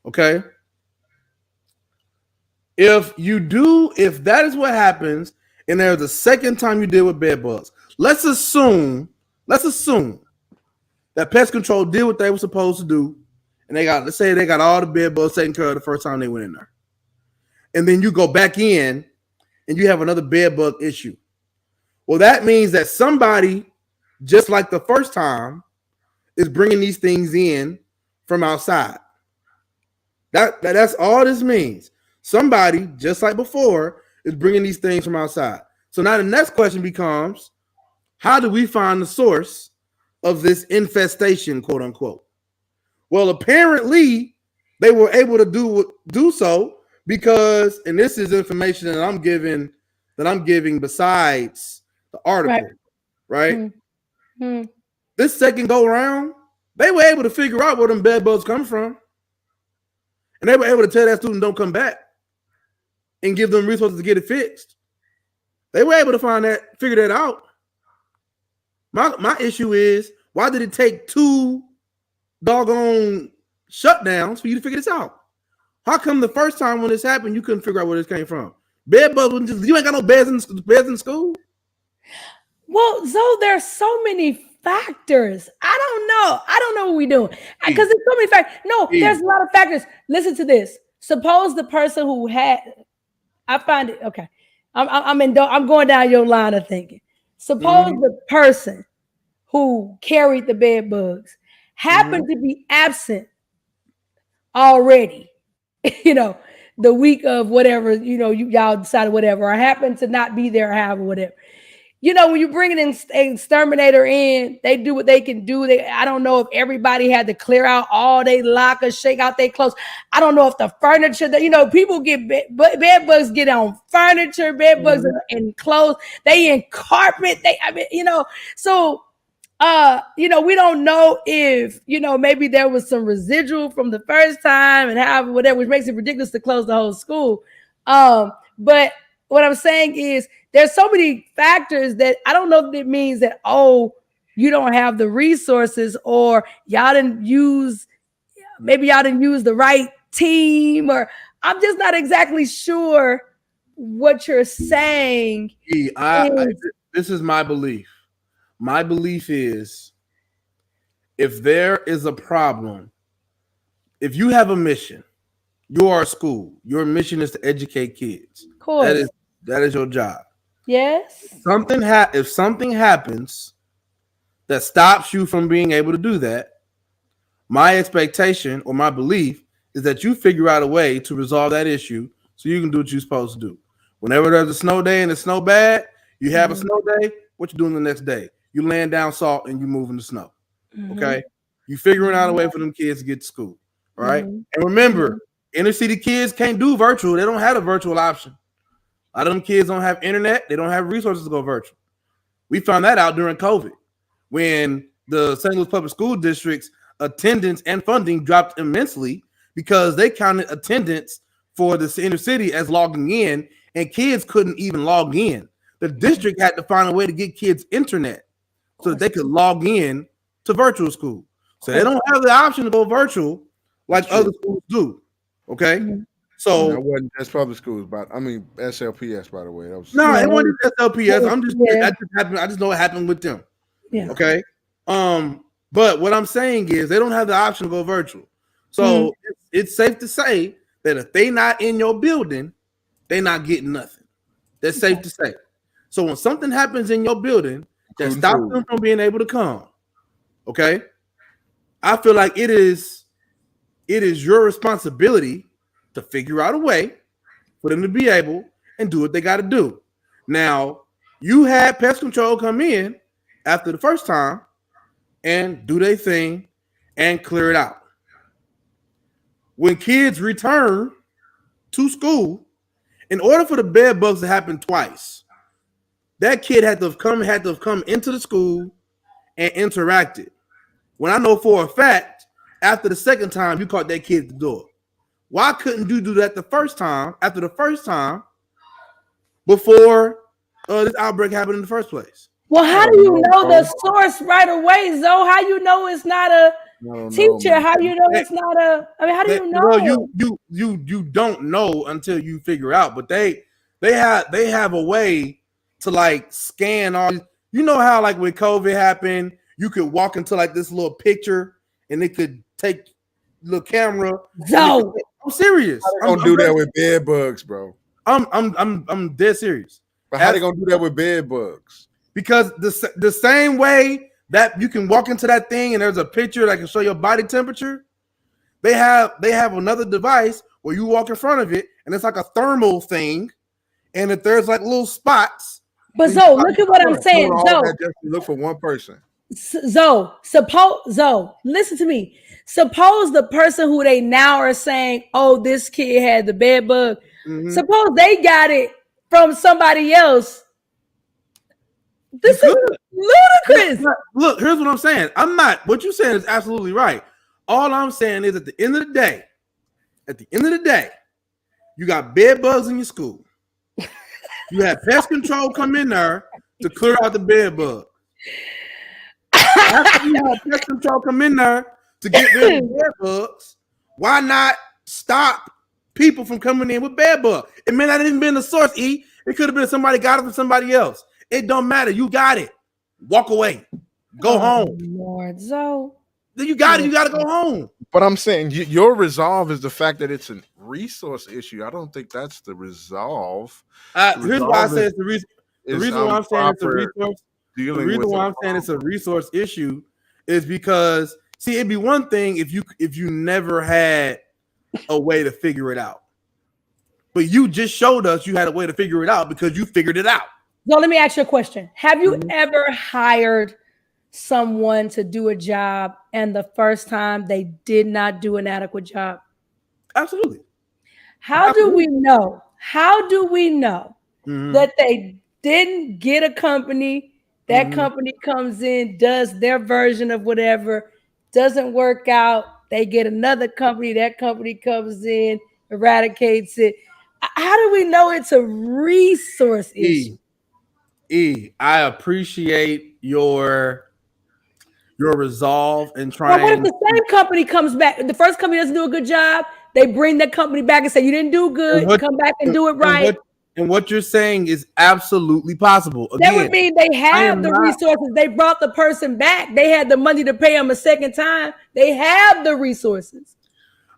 Okay. If that is what happens, and there's a second time you deal with bed bugs, let's assume that pest control did what they were supposed to do, and let's say they got all the bed bugs taken care of the first time they went in there. And then you go back in and you have another bed bug issue. Well, that means that somebody, just like the first time, is bringing these things in from outside. That's all this means. Somebody, just like before, is bringing these things from outside. So now the next question becomes, how do we find the source of this infestation, quote unquote? Well, apparently they were able to do so because, and this is information that I'm giving besides the article, right? Mm-hmm. This second go around, they were able to figure out where them bed bugs come from. And they were able to tell that student don't come back and give them resources to get it fixed. They were able to figure that out. My issue is, why did it take 2 doggone shutdowns for you to figure this out? How come the first time when this happened, you couldn't figure out where this came from? Bed bugs, you ain't got no beds in school. Well, so there's so many factors. I don't know what we're doing because there's so many factors. No, there's a lot of factors. Listen to this. Suppose the person who I find it okay. I'm going down your line of thinking. Suppose the person who carried the bed bugs happened to be absent already. The week of whatever, y'all decided whatever, or happened to not be there, or however, whatever. when you bring an exterminator in, they do what they can do. I don't know if everybody had to clear out all they lockers, shake out their clothes. I don't know if the furniture that, people get bed bugs get on furniture, bed bugs in clothes, they in carpet. So we don't know if, maybe there was some residual from the first time and however, whatever, which makes it ridiculous to close the whole school. But what I'm saying is there's so many factors that I don't know if it means that, you don't have the resources, or y'all didn't use the right team, or I'm just not exactly sure what you're saying. This is my belief. My belief is, if there is a problem, if you have a mission, you are a school, your mission is to educate kids. Of course. That is your job. Yes. If something happens that stops you from being able to do that, my expectation or my belief is that you figure out a way to resolve that issue so you can do what you're supposed to do. Whenever there's a snow day and it's snow bad, you have a snow day, what you doing the next day? You laying down salt and you moving the snow. Okay? You figuring out a way for them kids to get to school. All right. And remember, inner city kids can't do virtual. They don't have a virtual option. A lot of them kids don't have internet. They don't have resources to go virtual. We found that out during COVID when the St. Louis Public School District's attendance and funding dropped immensely because they counted attendance for the inner city as logging in, and kids couldn't even log in. The district had to find a way to get kids internet so that they could log in to virtual school. So they don't have the option to go virtual like other schools do. Okay. So that wasn't just public schools, but I mean SLPS, by the way. That was it wasn't SLPS. I just know it happened with them. Yeah. Okay. But what I'm saying is they don't have the option to go virtual. So it's safe to say that if they not in your building, they're not getting nothing. That's safe to say. So when something happens in your building that stops them from being able to come, okay, I feel like it is your responsibility to figure out a way for them to be able and do what they got to do. Now, you had pest control come in after the first time and do their thing and clear it out. When kids return to school, in order for the bed bugs to happen twice, that kid had to have come into the school and interacted. When I know for a fact, after the second time, you caught that kid at the door. Why couldn't you do that the first time, after the first time, before this outbreak happened in the first place? Well, how do you know the source right away, Zoe? How you know it's not a teacher? How you know it's not a? I mean, how do you know? Well, you don't know until you figure out. But they have a way to like scan all. You know how like when COVID happened, you could walk into like this little picture and they could take the camera. Zoe, I'm serious. I'm do that with bed bugs, bro. I'm dead serious. But how they gonna do that with bed bugs? Because the same way that you can walk into that thing and there's a picture that can show your body temperature, they have another device where you walk in front of it and it's like a thermal thing, and if there's like little spots. But Zoe, look at what I'm saying. Zoe, just look for one person. Zoe, listen to me. Suppose the person who they now are saying, "Oh, this kid had the bed bug." Suppose they got it from somebody else. This is ludicrous. Look, here's what I'm saying. What you're saying is absolutely right. All I'm saying is at the end of the day, you got bed bugs in your school. You have pest control come in there to clear out the bed bug. After you have pest control come in there to get rid of bed bugs, why not stop people from coming in with bed bugs? It may not even been the source, E. It could have been somebody got it from somebody else. It don't matter. You got it. Walk away. Go home. Lord, Zoe. You got it. You got to go home. But I'm saying your resolve is the fact that it's a resource issue. I don't think that's the resolve. Here's why I say it's the reason. The reason why I'm saying it's a resource. The reason why I'm saying it's a resource issue is because it'd be one thing if you never had a way to figure it out, but you just showed us you had a way to figure it out because you figured it out. So let me ask you a question. Have you Mhm. ever hired someone to do a job and the first time they did not do an adequate job? Absolutely. How do we know? How do we know Mhm. that they didn't get a company? That Mhm. company comes in, does their version of whatever, doesn't work out. They get another company. That company comes in, eradicates it. How do we know it's a resource issue? I appreciate your resolve in But what if trying. the same company comes back? The first company doesn't do a good job. They bring that company back and say, you didn't do And good. what Come back and do it and right. what you're saying is absolutely possible. That would Again, mean they I have am the not. resources. They brought the person back. They had the money to pay them a second time. They have the resources.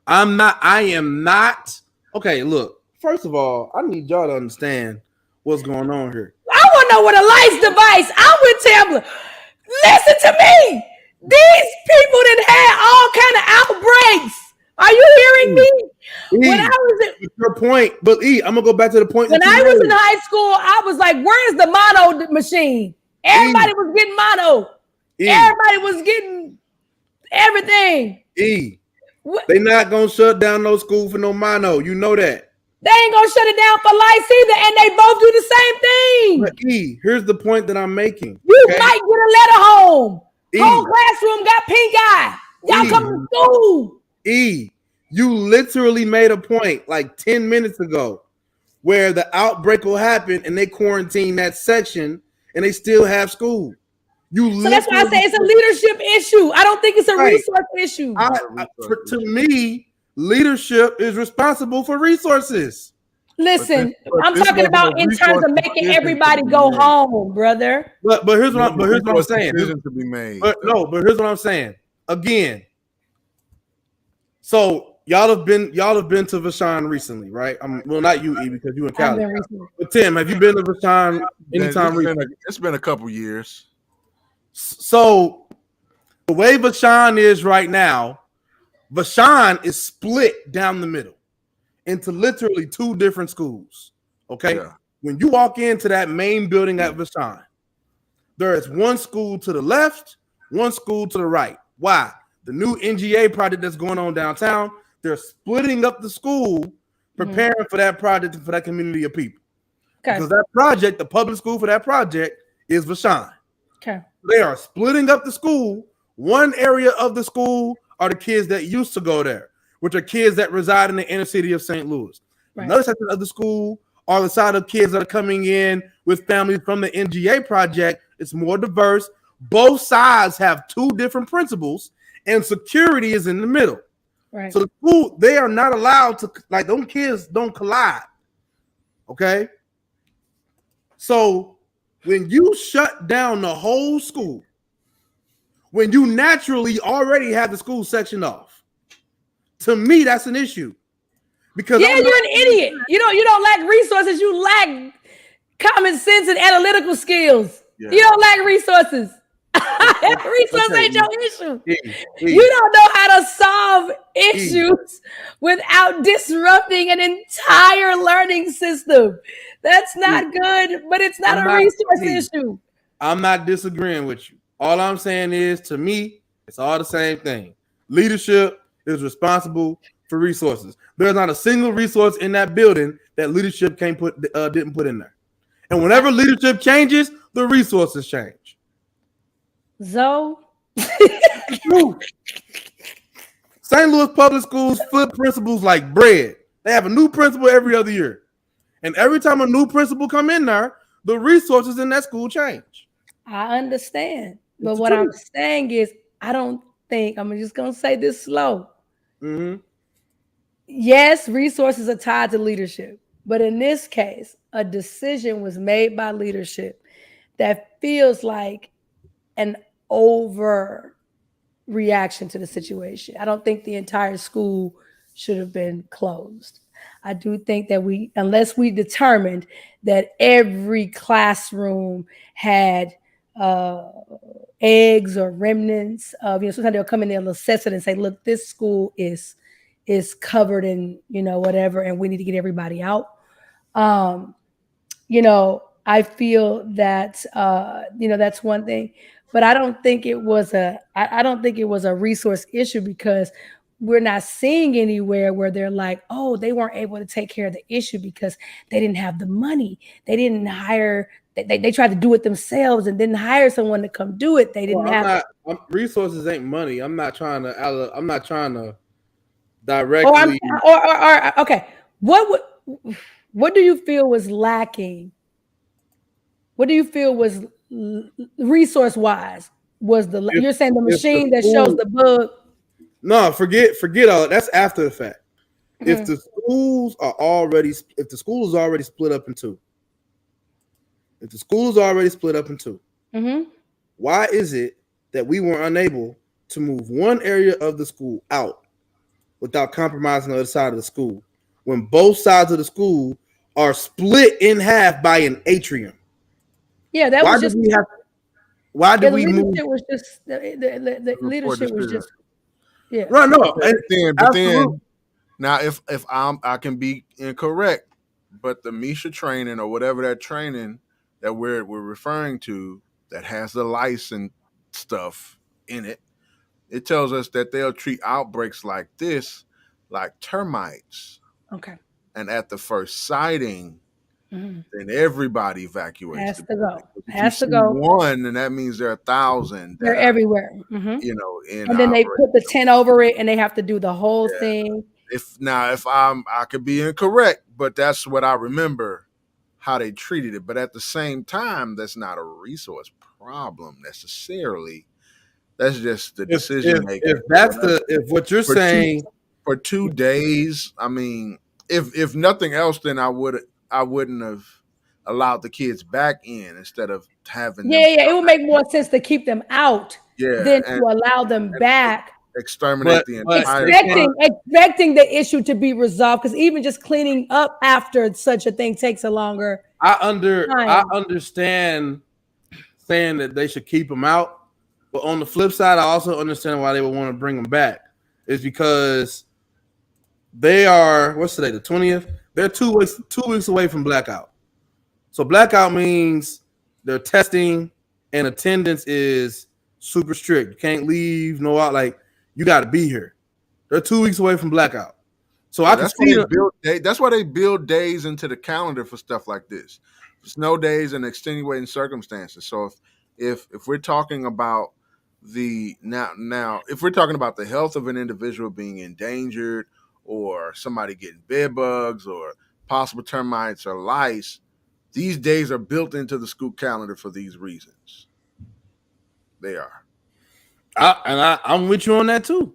I am not. Okay, look. First of all, I need y'all to understand what's going on here. I want to know what a lights device. I'm with Tambler. Listen to me. These people that had all kind of outbreaks. Are you hearing me? When I was in, Your point, but I'm gonna go back to the point when that you I was made. in high school, I was like, "Where's the mono machine?" Everybody was getting mono. Everybody was getting everything. What? They not gonna shut down no school for no mono. You know that. They ain't gonna shut it down for lights either, and they both do the same thing. But here's the point that I'm making. You okay? might get a letter home. Whole classroom got pink eye. Y'all come to school. You literally made a point like 10 minutes ago where the outbreak will happen and they quarantine that section and they still have school. So that's why I say it's a leadership issue. I don't think it's a resource issue. To me, leadership is responsible for resources. Listen, I'm talking about in terms of making everybody go home, brother. But here's what I'm saying. To be made. But here's what I'm saying. Again, so y'all have been to Vashon recently, right? Well, not you, E, because you in Cali. But Tim, have you been to Vashon anytime recently? It's been a couple years. So the way Vashon is right now, Vashon is split down the middle into literally two different schools. Okay. Yeah. When you walk into that main building at Vashon, there is one school to the left, one school to the right. Why? The new NGA project that's going on downtown, they're splitting up the school, preparing for that project for that community of people. Okay. Because that project, the public school for that project is Vashon. Okay. They are splitting up the school. One area of the school are the kids that used to go there, which are kids that reside in the inner city of St. Louis. Right. Another section of the school are the side of kids that are coming in with families from the NGA project. It's more diverse. Both sides have two different principals, and security is in the middle. Right. So the school, they are not allowed to, like, those kids don't collide. Okay. So when you shut down the whole school, when you naturally already have the school section off, to me, that's an issue. Because you're an idiot. You don't lack resources. You lack common sense and analytical skills. Yeah. You don't lack resources. Resources ain't your issue. You don't know how to solve issues without disrupting an entire learning system. That's not good, but it's not a resource issue. I'm not disagreeing with you. All I'm saying is, to me, it's all the same thing. Leadership is responsible for resources. There's not a single resource in that building that leadership didn't put in there. And whenever leadership changes, the resources change. Zoe. St. Louis public schools flip principals like bread. They have a new principal every other year. And every time a new principal come in there, the resources in that school change. I understand. But what I'm saying is, I don't think, I'm just going to say this slow. Mm-hmm. Yes, resources are tied to leadership. But in this case, a decision was made by leadership that feels like an overreaction to the situation. I don't think the entire school should have been closed. I do think that unless we determined that every classroom had eggs or remnants of, sometimes they'll come in there and assess it and say, look, this school is covered in, whatever, and we need to get everybody out. I feel that that's one thing, but I don't think it was I don't think it was a resource issue because we're not seeing anywhere where they're like, oh, they weren't able to take care of the issue because they didn't have the money. They didn't hire. They tried to do it themselves and didn't hire someone to come do it. They didn't have resources ain't money. I'm not trying to Or directly. okay. What do you feel was lacking? What do you feel was resource wise? You're saying the machine that shows the bug? No, forget all that. That's after the fact. Mm-hmm. If the school is already split up in two, mm-hmm. why is it that we were unable to move one area of the school out without compromising the other side of the school when both sides of the school are split in half by an atrium? Yeah, that was just. Why did we move? Was just the leadership was just. Yeah. Right. No. But then, now if I can be incorrect, but the Misha training or whatever that training that we're referring to that has the license stuff in it, it tells us that they'll treat outbreaks like this like termites. Okay. And at the first sighting, then everybody evacuates. Has to go. One, and that means there are 1,000. They're everywhere. And then they put the tent over it, and they have to do the whole thing. If I could be incorrect, but that's what I remember how they treated it. But at the same time, that's not a resource problem necessarily. That's just the decision making. If what you're saying for 2 days, I mean, if nothing else, then I wouldn't have allowed the kids back in instead of having it would make more sense to keep them out than to allow them back. Exterminate the entire expecting the issue to be resolved, because even just cleaning up after such a thing takes a longer time. I understand saying that they should keep them out, but on the flip side, I also understand why they would want to bring them back. It's because they are, what's today, the 20th? They're 2 weeks away from blackout. So blackout means their testing and attendance is super strict. You can't leave, no out, like you got to be here. They're 2 weeks away from blackout. So that's why they build days into the calendar for stuff like this. Snow days and extenuating circumstances. So if we're talking about if we're talking about the health of an individual being endangered, or somebody getting bed bugs or possible termites or lice, these days are built into the school calendar for these reasons. They are. I'm with you on that too.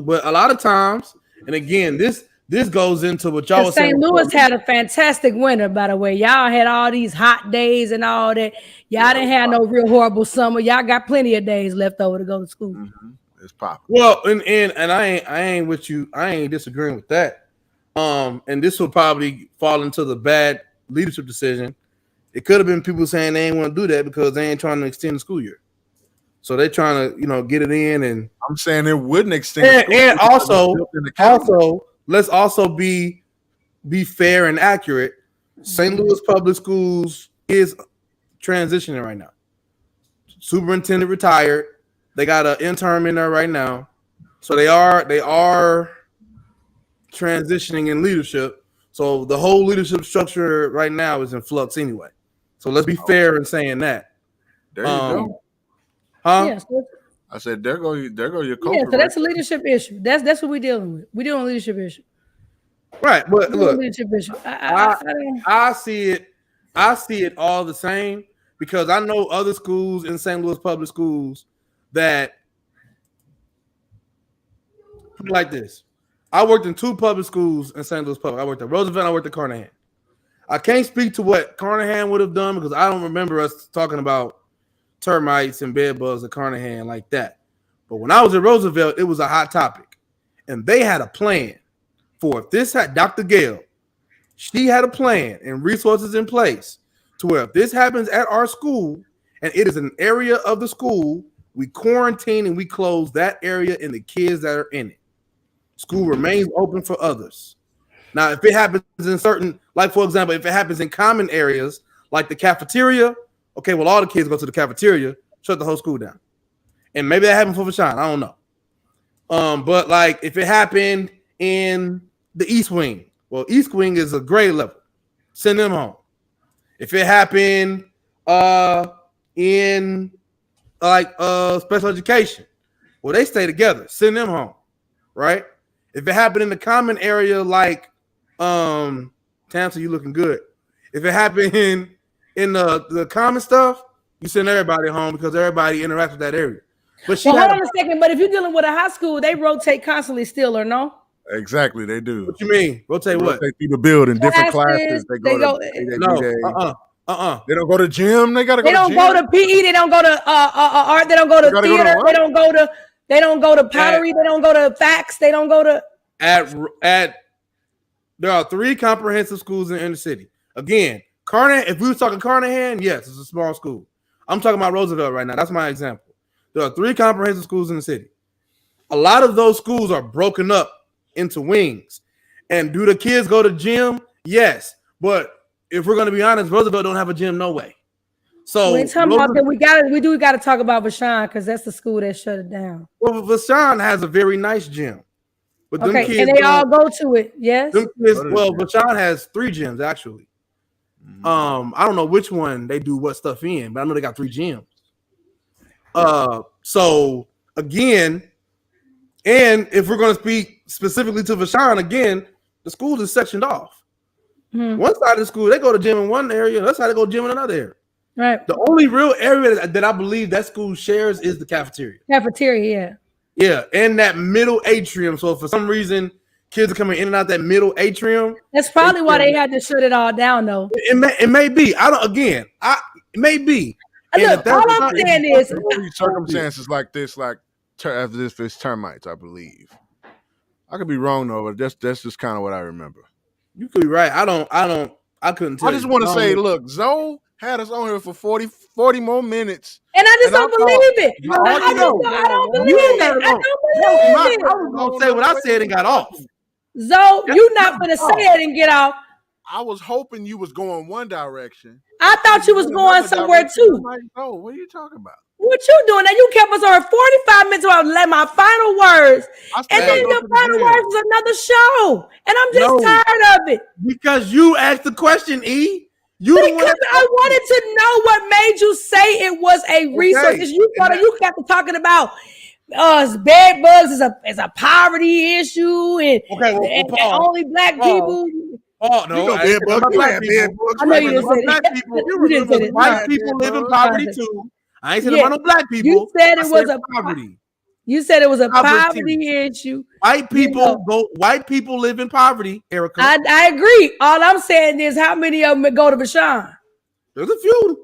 But a lot of times, and again, this goes into what y'all was saying. St. Louis had a fantastic winter, by the way. Y'all had all these hot days and all that. Y'all didn't have no real horrible summer. Y'all got plenty of days left over to go to school. Mm-hmm. It's popping. Well, and I ain't with you. I ain't disagreeing with that. And this will probably fall into the bad leadership decision. It could have been people saying they ain't want to do that because they ain't trying to extend the school year. So they're trying to, get it in. And I'm saying it wouldn't extend. And also, let's also be fair and accurate. St. Louis Public Schools is transitioning right now. Superintendent retired. They got an interim in there right now. So they are transitioning in leadership. So the whole leadership structure right now is in flux anyway. So let's be fair in saying that. There you go. Huh? Yeah, I said, there go your coach. Yeah, so that's a leadership issue. That's what we're dealing with. We're dealing with a leadership issue. Right, but look, leadership issue. I see it all the same, because I know other schools in St. Louis Public Schools that put it like this. I worked in 2 public schools in St. Louis Public. I worked at Roosevelt, I worked at Carnahan. I can't speak to what Carnahan would have done because I don't remember us talking about termites and bed bugs at Carnahan like that. But when I was at Roosevelt, it was a hot topic. And they had a plan for if this had Dr. Gale, she had a plan and resources in place to where if this happens at our school and it is an area of the school, we quarantine and we close that area and the kids that are in it. School remains open for others. Now, if it happens in certain, like for example, if it happens in common areas like the cafeteria, okay, well, all the kids go to the cafeteria, shut the whole school down. And maybe that happened for Vashawn. I don't know. But like if it happened in the East Wing, well, East Wing is a grade level. Send them home. If it happened in like special education, well, they stay together. Send them home, right? If it happened in the common area, like Tamsa, you looking good. If it happened in the common stuff, you send everybody home because everybody interacts with that area. But hold on a second. But if you're dealing with a high school, they rotate constantly still, or no? Exactly, they do. What you mean? Rotate what? Rotate through the building, different classes. They go. They don't go to gym. They gotta go. They don't go to PE. They don't go to art. They don't go to theater. They don't go to. They don't go to pottery. They don't go to fax. They don't go to. At there are 3 comprehensive schools in the inner city. Again, Carnahan. If we were talking Carnahan, yes, it's a small school. I'm talking about Roosevelt right now. That's my example. There are 3 comprehensive schools in the city. A lot of those schools are broken up into wings. And do the kids go to gym? Yes. But if we're going to be honest, Roosevelt don't have a gym no way. So we talk to talk about Vashawn because that's the school that shut it down. Well, Vashawn has a very nice gym. But them kids and they all go to it, yes? Vashawn has 3 gyms actually. I don't know which one they do what stuff in, but I know they got 3 gyms. So again, and if we're going to speak specifically to Vashawn again, the school is sectioned off. One side of the school, they go to gym in one area, the other side they go to gym in another area. Right. The only real area that I believe that school shares is the cafeteria. Cafeteria, yeah, and that middle atrium. So if for some reason kids are coming in and out that middle atrium, that's probably why they had to shut it all down, though. It may be. It may be. Look, all I'm saying is circumstances like this, like after this, it's termites, I believe. I could be wrong though, but that's just kind of what I remember. You could be right. I couldn't tell. I just want to say, look, Zoe had us on here for 40 more minutes. And I just don't believe it. I don't believe it. I was going to say what I said and got off. Zoe, you're not going to say it and get off. I was hoping you was going one direction. I thought you was going somewhere too. Oh, what are you talking about? What you doing? Now you kept us on 45 minutes while I let my final words. And then the final words was another show. And I'm just tired of it. Because you asked the question, E. Because I wanted to know what made you say it was a resource. You kept talking about bed bugs is a poverty issue and only black people. Oh no! I know you didn't say that. White people live in poverty too. I ain't said about no black people. You said it was a poverty. You said it was a poverty issue. White people live in poverty, Erica. I agree. All I'm saying is how many of them go to Vashawn? There's a few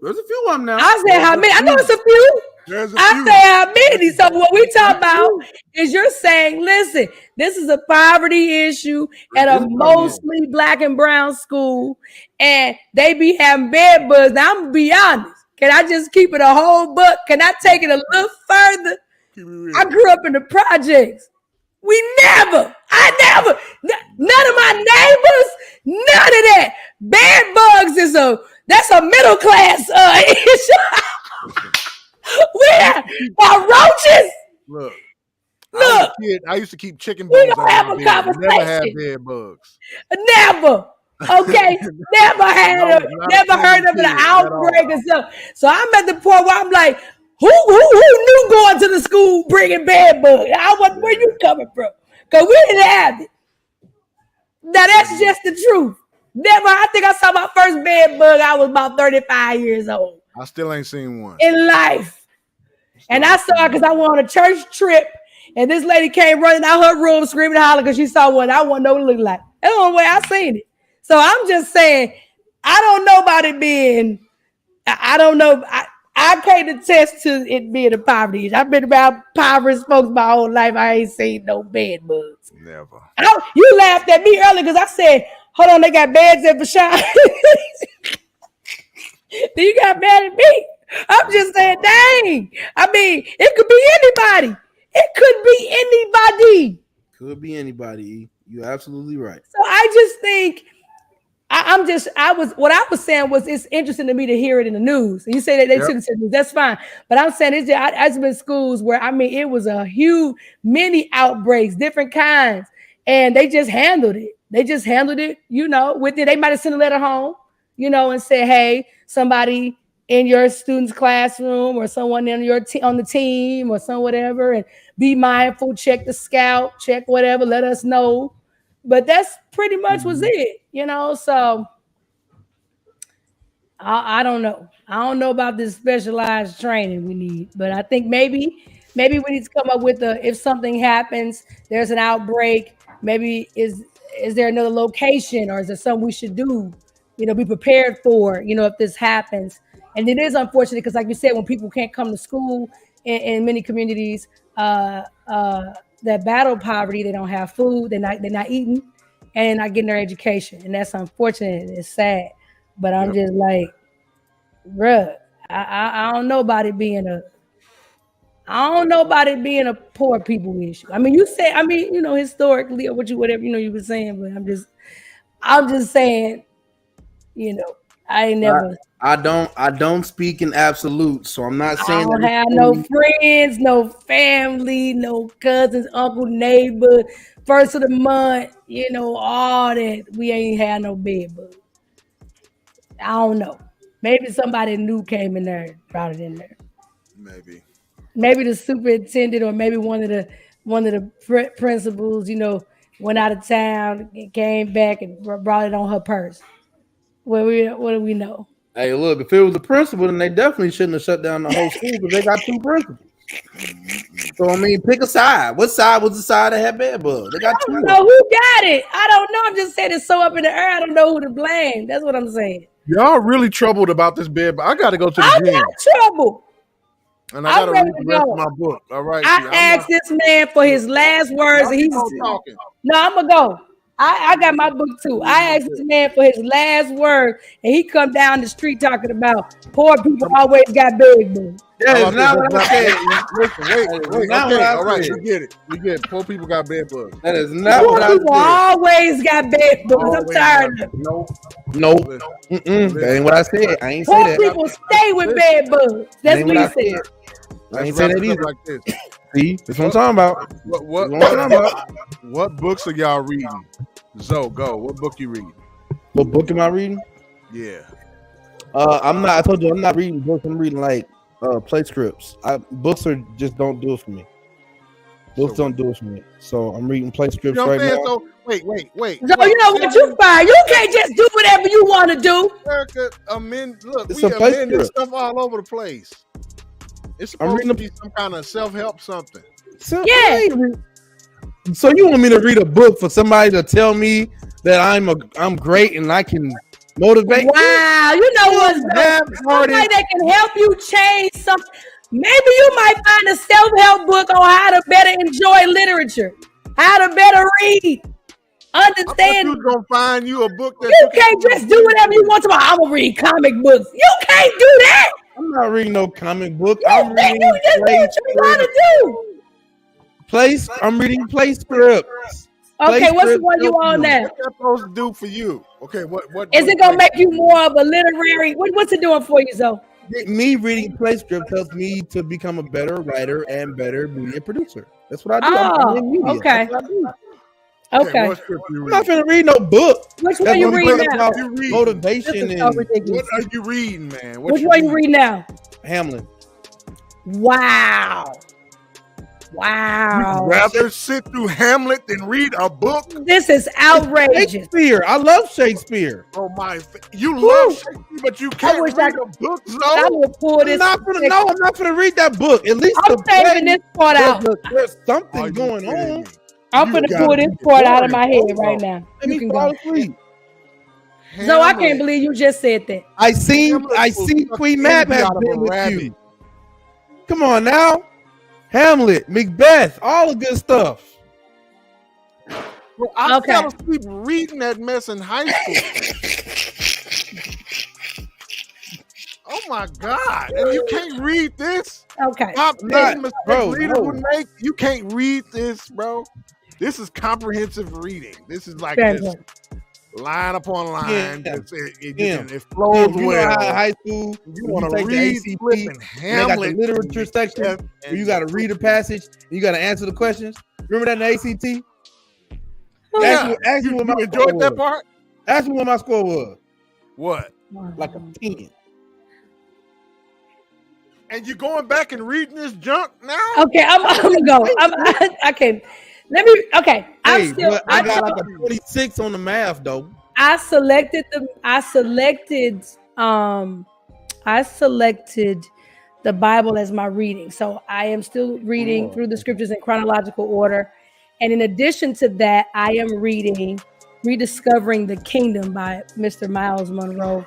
of them now. I said how many? I know it's a few. I say how many. So what we talk about is you're saying, listen, this is a poverty issue at a mostly black and brown school, and they be having bed bugs. Now I'm gonna be honest. Can I just keep it a whole book? Can I take it a little further? I grew up in the projects. None of my neighbors, none of that. Bed bugs that's a middle class issue. Roaches. Look. I used to keep chicken bugs. We gonna have a conversation. Never had bed bugs. Never. Okay, never heard of an outbreak or something. So I'm at the point where I'm like, who knew going to the school bringing bed bugs? Where you coming from? Because we didn't have it. Now that's just the truth. Never. I think I saw my first bed bug. I was about 35 years old. I still ain't seen one in life. And I saw it because I went on a church trip, and this lady came running out her room screaming and hollering because she saw one. I want to know what it looked like. That's the only way I seen it. So I'm just saying, I don't know about it being, I don't know. I can't attest to it being a poverty issue. I've been around impoverished folks my whole life. I ain't seen no bed bugs. Never. You laughed at me earlier because I said, hold on, they got beds at Vashawn. Then you got mad at me. I'm just saying, dang. I mean, it could be anybody. It could be anybody. Could be anybody. You're absolutely right. So I just think what I was saying was it's interesting to me to hear it in the news. And you say that they shouldn't say news, that's fine. But I'm saying it's just, I've been schools where it was a huge, many outbreaks, different kinds, and they just handled it. With it. They might have sent a letter home, and said, hey, somebody in your student's classroom or someone in your on the team or some whatever, and be mindful, check the scout, check whatever, let us know. But that's pretty much was it, so I don't know. I don't know about this specialized training we need, but I think maybe we need to come up with if something happens, there's an outbreak, maybe is there another location, or is there something we should do, be prepared for, if this happens. And it is unfortunate because, like you said, when people can't come to school in many communities, that battle poverty, they don't have food, they're not eating, and not getting their education, and that's unfortunate. It's sad, but I'm just like, bruh, I don't know about it being a poor people issue. I mean, historically or whatever you were saying, but I'm just saying, I ain't never. I don't speak in absolute, so I'm not saying I don't have no friends, no family, no cousins, uncle, neighbor, first of the month, all that. We ain't had no bed bugs. I don't know. Maybe somebody new came in there and brought it in there. Maybe the superintendent, or maybe one of the principals, went out of town and came back and brought it on her purse. What do we know? Hey, look, if it was the principal, then they definitely shouldn't have shut down the whole school because they got two principals. So, I mean, pick a side. What side was the side that had bed bugs? They got two. I don't know who got it. I don't know. I'm just saying it's so up in the air. I don't know who to blame. That's what I'm saying. Y'all really troubled about this bed, but I got to go to the gym. I'm not trouble. And I got to read the rest of my book. All right. I asked this man for his last words, and he's talking. No, I'm going to go. I got my book too. I asked this man for his last word, and he come down the street talking about poor people always got bed bugs. Yeah, it's not what I said. Wait. Okay, all right, we get it. Poor people got bed bugs. That is not what I said. Poor people always got bed bugs. I'm tired of it. No. That ain't what I said. I ain't say that. Poor people stay with bed bugs. That's what he said. I ain't say that either. Like this. See, that's what I'm talking about. What books are y'all reading? Zoe, go. What book you reading? What book am I reading? Yeah. I told you I'm not reading books. I'm reading like play scripts. Books just don't do it for me. Books don't do it for me. So I'm reading play scripts right now. So, wait. No, you know what? You fine. You can't just do whatever you want to do. Erica, we amend this stuff all over the place. It's supposed to be some kind of self-help something. Yeah. So you want me to read a book for somebody to tell me that I'm great and I can motivate? Wow, you know what's somebody that can help you change something. Maybe you might find a self-help book on how to better enjoy literature, how to better read. Understand? You're gonna find you a book that you can't just do whatever you want to. I'm gonna read comic books. You can't do that. I'm not reading no comic book. I'm reading you just do what you want to do. I'm reading play scripts. Okay, what's the one you on now? What's that supposed to do for you? Okay, what is it gonna make you more of a literary? What's it doing for you, Zoe? Me reading play script helps me to become a better writer and better media producer. That's what I do. Oh, I'm in media. Okay. Okay. I'm not gonna read no book. Which one you read now? Motivation and what are you reading, man? Which one you read now? Hamlin. Wow. You'd rather sit through Hamlet than read a book? This is outrageous. Shakespeare. I love Shakespeare. Oh my! You love Shakespeare, but you can't read a book. I will pull this. I'm not gonna read that book. At least I'm saving this part out. There's something going on. I'm gonna pull this part out of my head right now. You can go. So I can't believe you just said that. I seen Queen Mab has been with you. Come on now. Hamlet, Macbeth, all the good stuff. Well, I fell asleep reading that mess in high school. Oh my God! And you can't read this? Okay. You can't read this, bro. This is comprehensive reading. This is like Very just good. line upon line. Yeah. It flows You know well. how in high school You when want to take the read ACT, flipping and they got the Hamlet literature section and where you got to read a passage and you got to answer the questions. Remember that in the ACT? Yeah. Ask me You what my enjoyed score that was. part? Ask me what my score was. What? Like a 10. And you going back and reading this junk now? Okay, I'm gonna go. Okay. Let me. Okay, Hey, but I got like a 26 on the math though. I selected the Bible as my reading. So I am still reading through the scriptures in chronological order. And in addition to that, I am reading Rediscovering the Kingdom by Mr. Miles Monroe.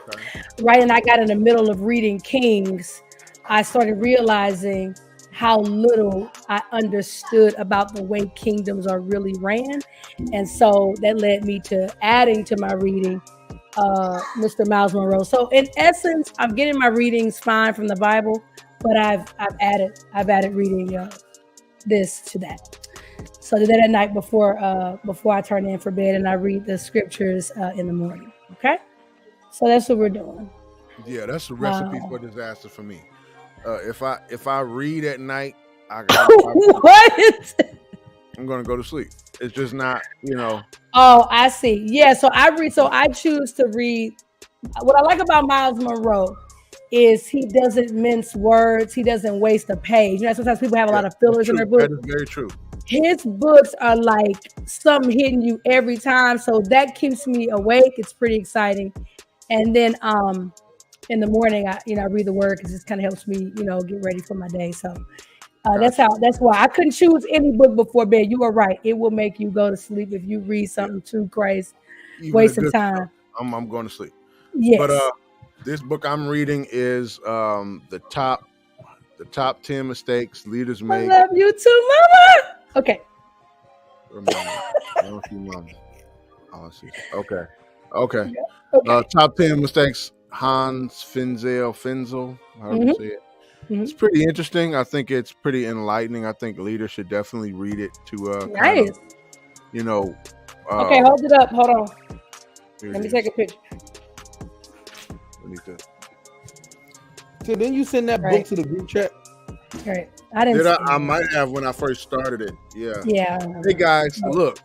Okay. Right, and I got in the middle of reading Kings. I started realizing how little I understood about the way kingdoms are really ran. And so that led me to adding to my reading Mr. Miles Monroe. So in essence, I'm getting my readings fine from the Bible, but I've added reading this to that. So I did that at night before I turn in for bed, and I read the scriptures in the morning. Okay, so that's what we're doing. Yeah, that's a recipe for disaster for me. If I read at night, I'm gonna go to sleep. It's just not, Oh, I see. Yeah, so I choose to read. What I like about Miles Monroe is he doesn't mince words. He doesn't waste a page. Sometimes people have a lot of fillers in their books. That is very true. His books are like something hitting you every time, so that keeps me awake. It's pretty exciting. And then in the morning, I read the word because it kind of helps me, get ready for my day. So that's why I couldn't choose any book before bed. You are right. It will make you go to sleep if you read something too crazy, wasting time. I'm going to sleep. Yes. But this book I'm reading is the top 10 mistakes leaders make. I love you too, Mama. Okay. Okay. Top 10 mistakes. Hans Fenzel, however you say it. Mm-hmm. It's pretty interesting. I think it's pretty enlightening. I think leaders should definitely read it to nice. Okay, hold it up. Hold on. Let me take a picture. So then you send that book to the group chat? Right. I didn't. I might have when I first started it. Yeah. Yeah. Hey guys, look.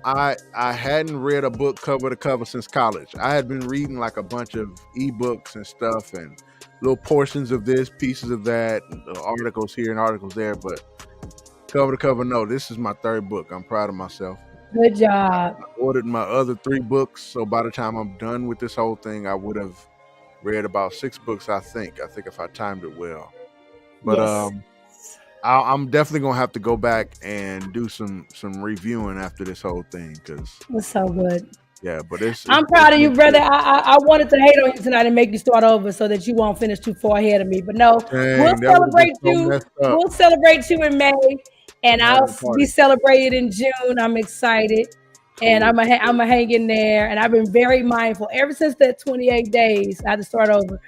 I hadn't read a book cover to cover since college. I had been reading like a bunch of ebooks and stuff and little portions of this, pieces of that, articles here and articles there, but cover to cover, no, this is my third book. I'm proud of myself. Good job. I ordered my other 3 books, so by the time I'm done with this whole thing, I would have read about 6 books, I think if I timed it well. But yes. I'm definitely gonna have to go back and do some reviewing after this whole thing because it's so good. Yeah, but I'm proud of you, brother. I wanted to hate on you tonight and make you start over so that you won't finish too far ahead of me. But no, we'll celebrate you. We'll celebrate you in May, and I'll be celebrated in June. I'm excited, and I'm a hang in there. And I've been very mindful ever since that 28 days. I had to start over.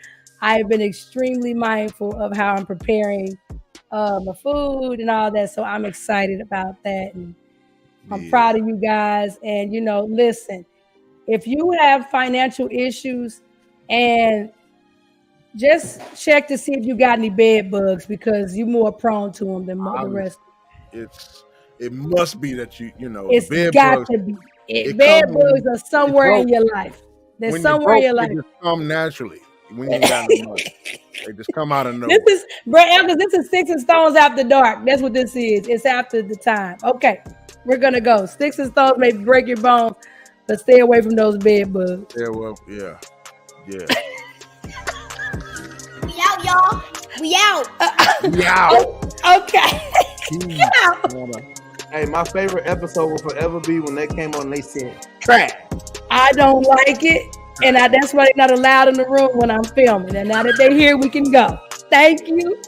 I have been extremely mindful of how I'm preparing my food and all that. So I'm excited about that, and I'm proud of you guys. And listen. If you have financial issues, and just check to see if you got any bed bugs because you're more prone to them than the rest. It must be that it's got to be. Bed bugs are somewhere in your life. They're somewhere in your life. They just come naturally when you ain't got no money. They just come out of nowhere. This is Sticks and Stones After Dark. That's what this is. It's after the time. Okay, we're gonna go. Sticks and Stones may break your bones. But stay away from those bed bugs. Yeah, well, yeah. We out, y'all. We out. We out. Okay. Get out. Hey, my favorite episode will forever be when they came on and they said, "Track." I don't like it. And that's why they're not allowed in the room when I'm filming. And now that they're here, we can go. Thank you.